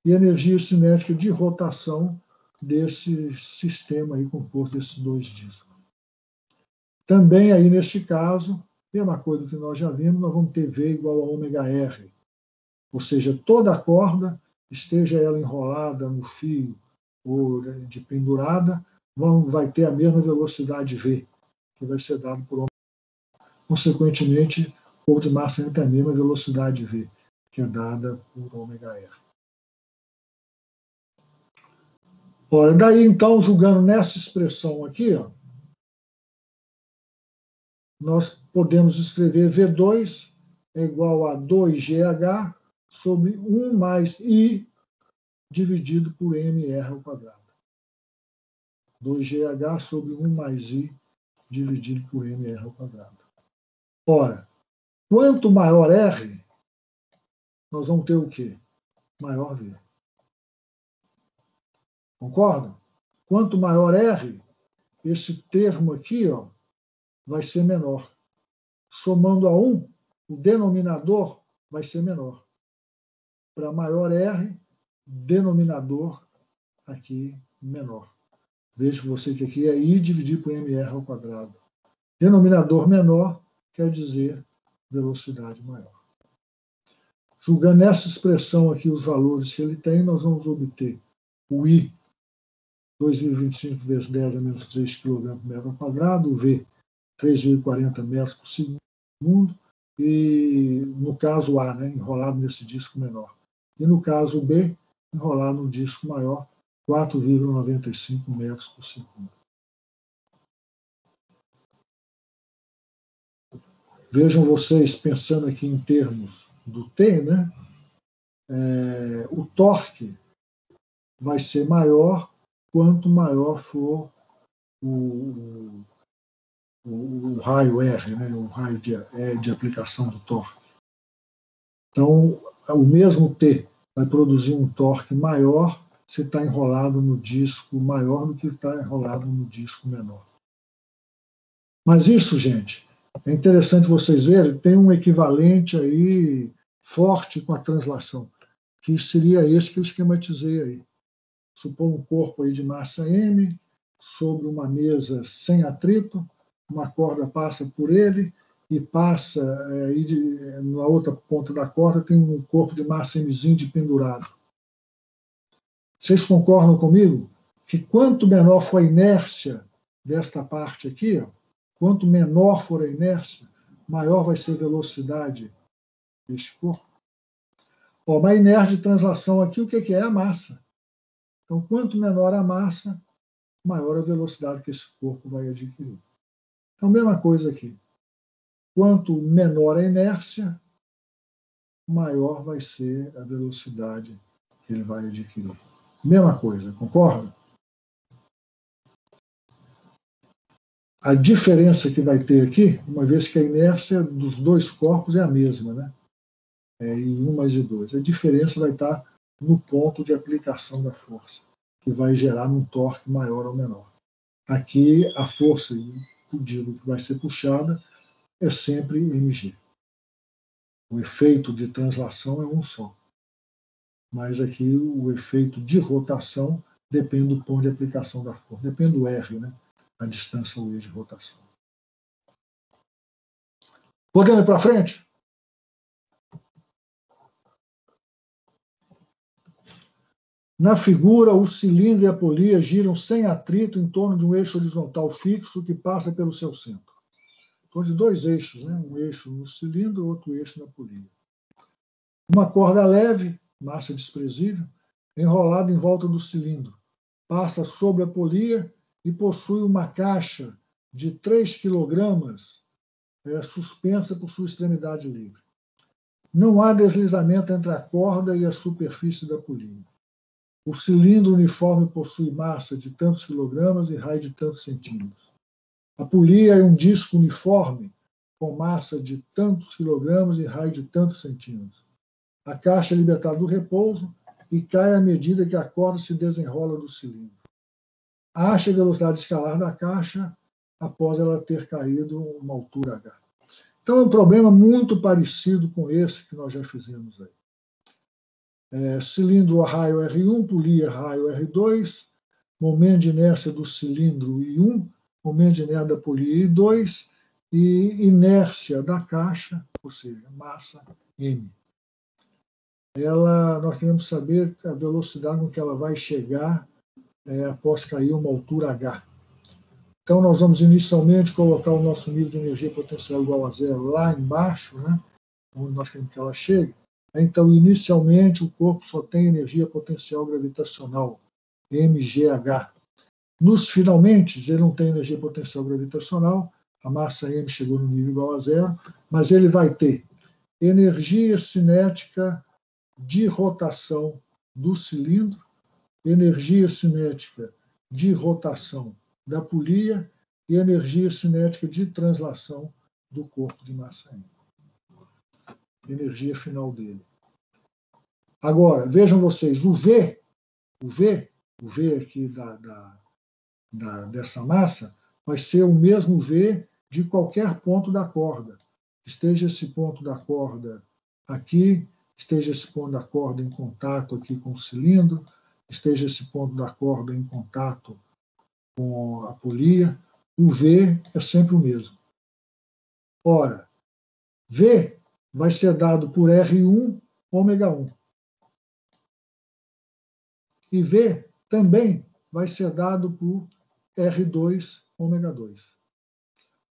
e energia cinética de rotação desse sistema aí composto desses dois discos. Também aí, neste caso, mesma coisa que nós já vimos, nós vamos ter V igual a ômega R. Ou seja, toda a corda, esteja ela enrolada no fio ou de pendurada, vai ter a mesma velocidade V, que vai ser dado por ômega R. Consequentemente, o corpo de massa tem a mesma velocidade V, que é dada por ômega R. Olha, daí então, julgando nessa expressão aqui, ó, nós podemos escrever V2 é igual a 2GH sobre 1 mais I dividido por MR ao quadrado. 2GH sobre 1 mais I dividido por MR ao quadrado. Ora, quanto maior R, nós vamos ter o quê? Maior V. Concorda? Quanto maior R, esse termo aqui, ó, vai ser menor. Somando a 1, o denominador vai ser menor. Para maior R, denominador aqui menor. Veja você que aqui é I dividido por MR ao quadrado. Denominador menor quer dizer velocidade maior. Julgando essa expressão aqui, os valores que ele tem, nós vamos obter o I, 2,25 vezes 10 a menos 3 kg por metro ao quadrado, o V, 3,40 metros por segundo, e no caso A, né, enrolado nesse disco menor. E no caso B, enrolado no disco maior, 4,95 metros por segundo. Vejam vocês, pensando aqui em termos do T, né, o torque vai ser maior quanto maior for o raio R, né, o raio de aplicação do torque. Então, o mesmo T vai produzir um torque maior se está enrolado no disco maior do que está enrolado no disco menor. Mas isso, gente, é interessante vocês verem, tem um equivalente aí forte com a translação, que seria esse que eu esquematizei aí. Supor um corpo aí de massa M sobre uma mesa sem atrito, uma corda passa por ele e passa, na outra ponta da corda tem um corpo de massa Mzinho de pendurado. Vocês concordam comigo que quanto menor for a inércia desta parte aqui, ó, quanto menor for a inércia, maior vai ser a velocidade deste corpo? Ó, mas a inércia de translação aqui, o que é? A massa. Então, quanto menor a massa, maior a velocidade que esse corpo vai adquirir. Então, mesma coisa aqui. Quanto menor a inércia, maior vai ser a velocidade que ele vai adquirir. Mesma coisa, concorda? A diferença que vai ter aqui, uma vez que a inércia dos dois corpos é a mesma, né? E 1 mais I2. A diferença vai estar no ponto de aplicação da força, que vai gerar um torque maior ou menor. Aqui, a força que vai ser puxada é sempre mg. O efeito de translação é um só. Mas aqui o efeito de rotação depende do ponto de aplicação da força. Depende do R, né? A distância U de rotação. Podemos ir para frente? Na figura, o cilindro e a polia giram sem atrito em torno de um eixo horizontal fixo que passa pelo seu centro. Então, de dois eixos, né? Um eixo no cilindro e outro eixo na polia. Uma corda leve, massa desprezível, enrolada em volta do cilindro, passa sobre a polia e possui uma caixa de 3 kg suspensa por sua extremidade livre. Não há deslizamento entre a corda e a superfície da polia. O cilindro uniforme possui massa de tantos quilogramas e raio de tantos centímetros. A polia é um disco uniforme com massa de tantos quilogramas e raio de tantos centímetros. A caixa é libertada do repouso e cai à medida que a corda se desenrola do cilindro. Ache a velocidade escalar da caixa após ela ter caído uma altura h. Então, é um problema muito parecido com esse que nós já fizemos aí. Cilindro a raio R1, polia raio R2, momento de inércia do cilindro I1, momento de inércia da polia I2 e inércia da caixa, ou seja, massa M. Nós queremos saber a velocidade com que ela vai chegar após cair uma altura H. Então, nós vamos inicialmente colocar o nosso nível de energia potencial igual a zero lá embaixo, né, onde nós queremos que ela chegue. Então, inicialmente, o corpo só tem energia potencial gravitacional, mgh. Nos finalmente, ele não tem energia potencial gravitacional, a massa M chegou no nível igual a zero, mas ele vai ter energia cinética de rotação do cilindro, energia cinética de rotação da polia e energia cinética de translação do corpo de massa M. Energia final dele. Agora, vejam vocês, o V aqui dessa massa vai ser o mesmo V de qualquer ponto da corda. Esteja esse ponto da corda aqui, esteja esse ponto da corda em contato aqui com o cilindro, esteja esse ponto da corda em contato com a polia, o V é sempre o mesmo. Ora, V vai ser dado por R1, ômega 1. E V também vai ser dado por R2, ômega 2.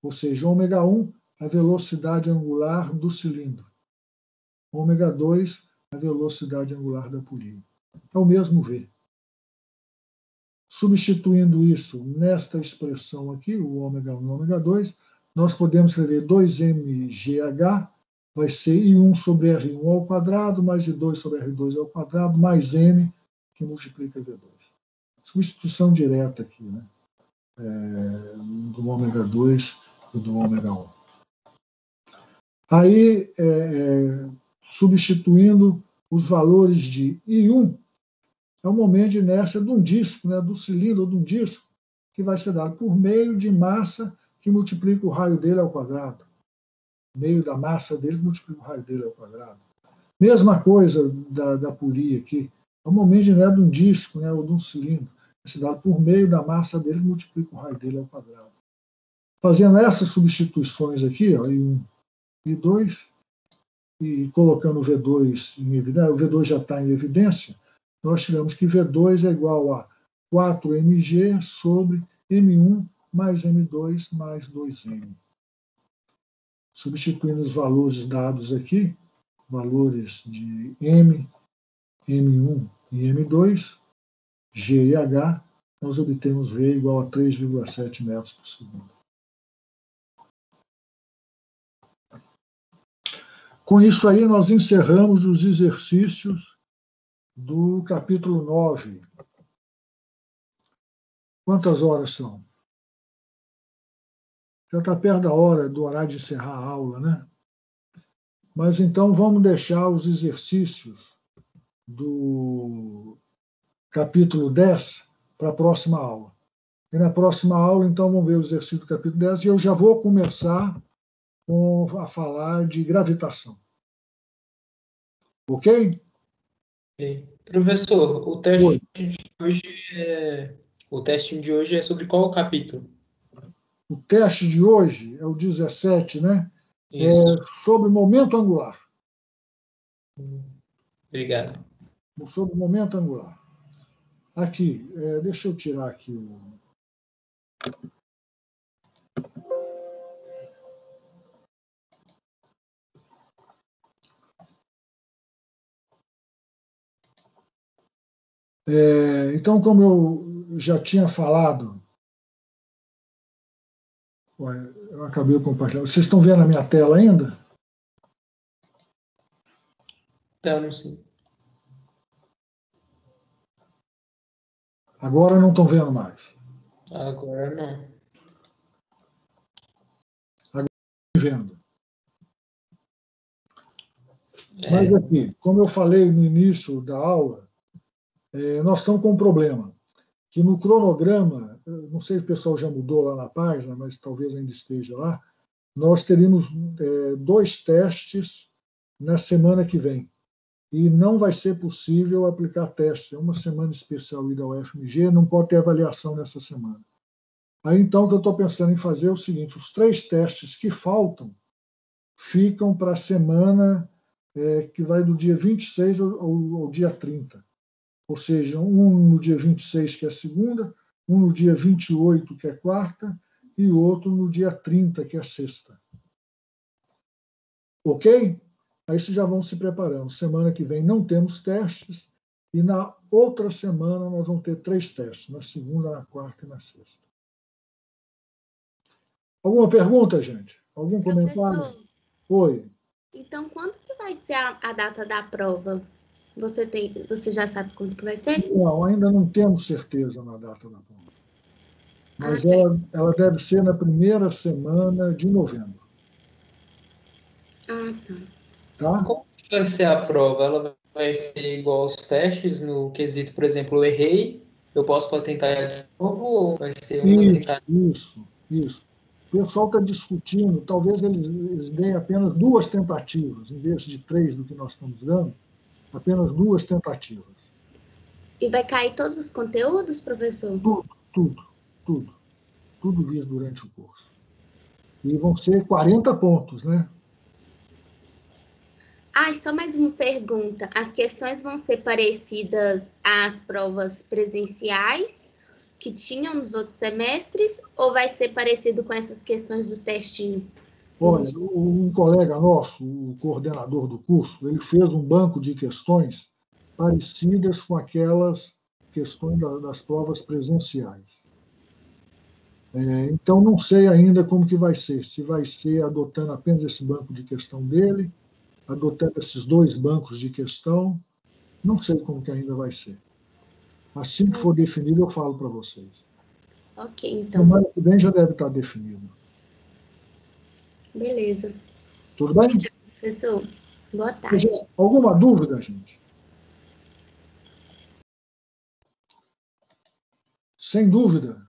Ou seja, ômega 1, a velocidade angular do cilindro. Ômega 2, a velocidade angular da polia. É o mesmo V. Substituindo isso nesta expressão aqui, o ômega 1 e ômega 2, nós podemos escrever 2mgh, vai ser I1 sobre R1 ao quadrado, mais I2 sobre R2 ao quadrado, mais M, que multiplica V2. Substituição direta aqui, né? Do ômega 2 e do ômega 1. Aí, substituindo os valores de I1, é o momento de inércia de um disco, né, do cilindro de um disco, que vai ser dado por meio de massa que multiplica o raio dele ao quadrado. Meio da massa dele que multiplica o raio dele ao quadrado. Mesma coisa da polia aqui. É o momento de inércia de um disco, né, ou de um cilindro. Vai ser dado por meio da massa dele que multiplica o raio dele ao quadrado. Fazendo essas substituições aqui, ó, I1 e I2, e colocando o V2 em evidência, o V2 já está em evidência, nós tiramos que V2 é igual a 4mg sobre M1 mais M2 mais 2M. Substituindo os valores dados aqui, valores de M, M1 e M2, G e H, nós obtemos V igual a 3,7 metros por segundo. Com isso aí, nós encerramos os exercícios do capítulo 9. Quantas horas são? Já está perto da hora do horário de encerrar a aula, né? Mas então vamos deixar os exercícios do capítulo 10 para a próxima aula. E na próxima aula, então, vamos ver o exercício do capítulo 10 e eu já vou começar a falar de gravitação. Ok?
Professor, o teste de hoje é sobre qual capítulo?
O teste de hoje é o 17, né?
Isso.
É sobre momento angular.
Obrigado.
Sobre momento angular. Aqui, deixa eu tirar aqui o... Então, como eu já tinha falado, eu acabei compartilhando. Vocês estão vendo a minha tela ainda?
Então, sim.
Agora não estão vendo mais.
Agora não.
Agora estão vendo. Mas aqui, como eu falei no início da aula, nós estamos com um problema. Que no cronograma, não sei se o pessoal já mudou lá na página, mas talvez ainda esteja lá, nós teríamos 2 testes na semana que vem. e não vai ser possível aplicar teste. É uma semana especial da UFMG, não pode ter avaliação nessa semana. Aí, então, o que eu estou pensando em fazer é o seguinte: os 3 testes que faltam ficam para a semana que vai do dia 26 ao dia 30. Ou seja, um no dia 26, que é segunda, um no dia 28, que é quarta, e outro no dia 30, que é sexta. Ok? Aí vocês já vão se preparando. Semana que vem não temos testes, e na outra semana nós vamos ter 3 testes, na segunda, na quarta e na sexta. Alguma pergunta, gente? Algum comentário?
Professor,
Oi.
então quando que vai ser a data da prova? Você já sabe quando que vai ser?
Não, ainda não temos certeza na data da prova. Mas
tá.
ela deve ser na primeira semana de novembro.
Ah, tá.
Tá?
Como que vai ser a prova? Ela vai ser igual aos testes no quesito, por exemplo, eu errei, eu posso tentar de novo ou vai ser uma tentativa?
Isso. O pessoal está discutindo, talvez eles deem apenas 2 tentativas, em vez de 3 do que nós estamos dando, apenas 2 tentativas.
E vai cair todos os conteúdos, professor?
Tudo visto durante o curso. E vão ser 40 pontos, né?
Ah, e só mais uma pergunta. As questões vão ser parecidas às provas presenciais que tinham nos outros semestres ou vai ser parecido com essas questões do testinho?
Olha, um colega nosso, o coordenador do curso, ele fez um banco de questões parecidas com aquelas questões das provas presenciais. Então, não sei ainda como que vai ser, se vai ser adotando apenas esse banco de questão dele, adotando esses 2 bancos de questão, não sei como que ainda vai ser. Assim que for definido, eu falo para vocês.
Ok, então.
Semana que vem já deve estar definido.
Beleza.
Tudo bem?
Professor, boa tarde.
Alguma dúvida, gente? Sem dúvida.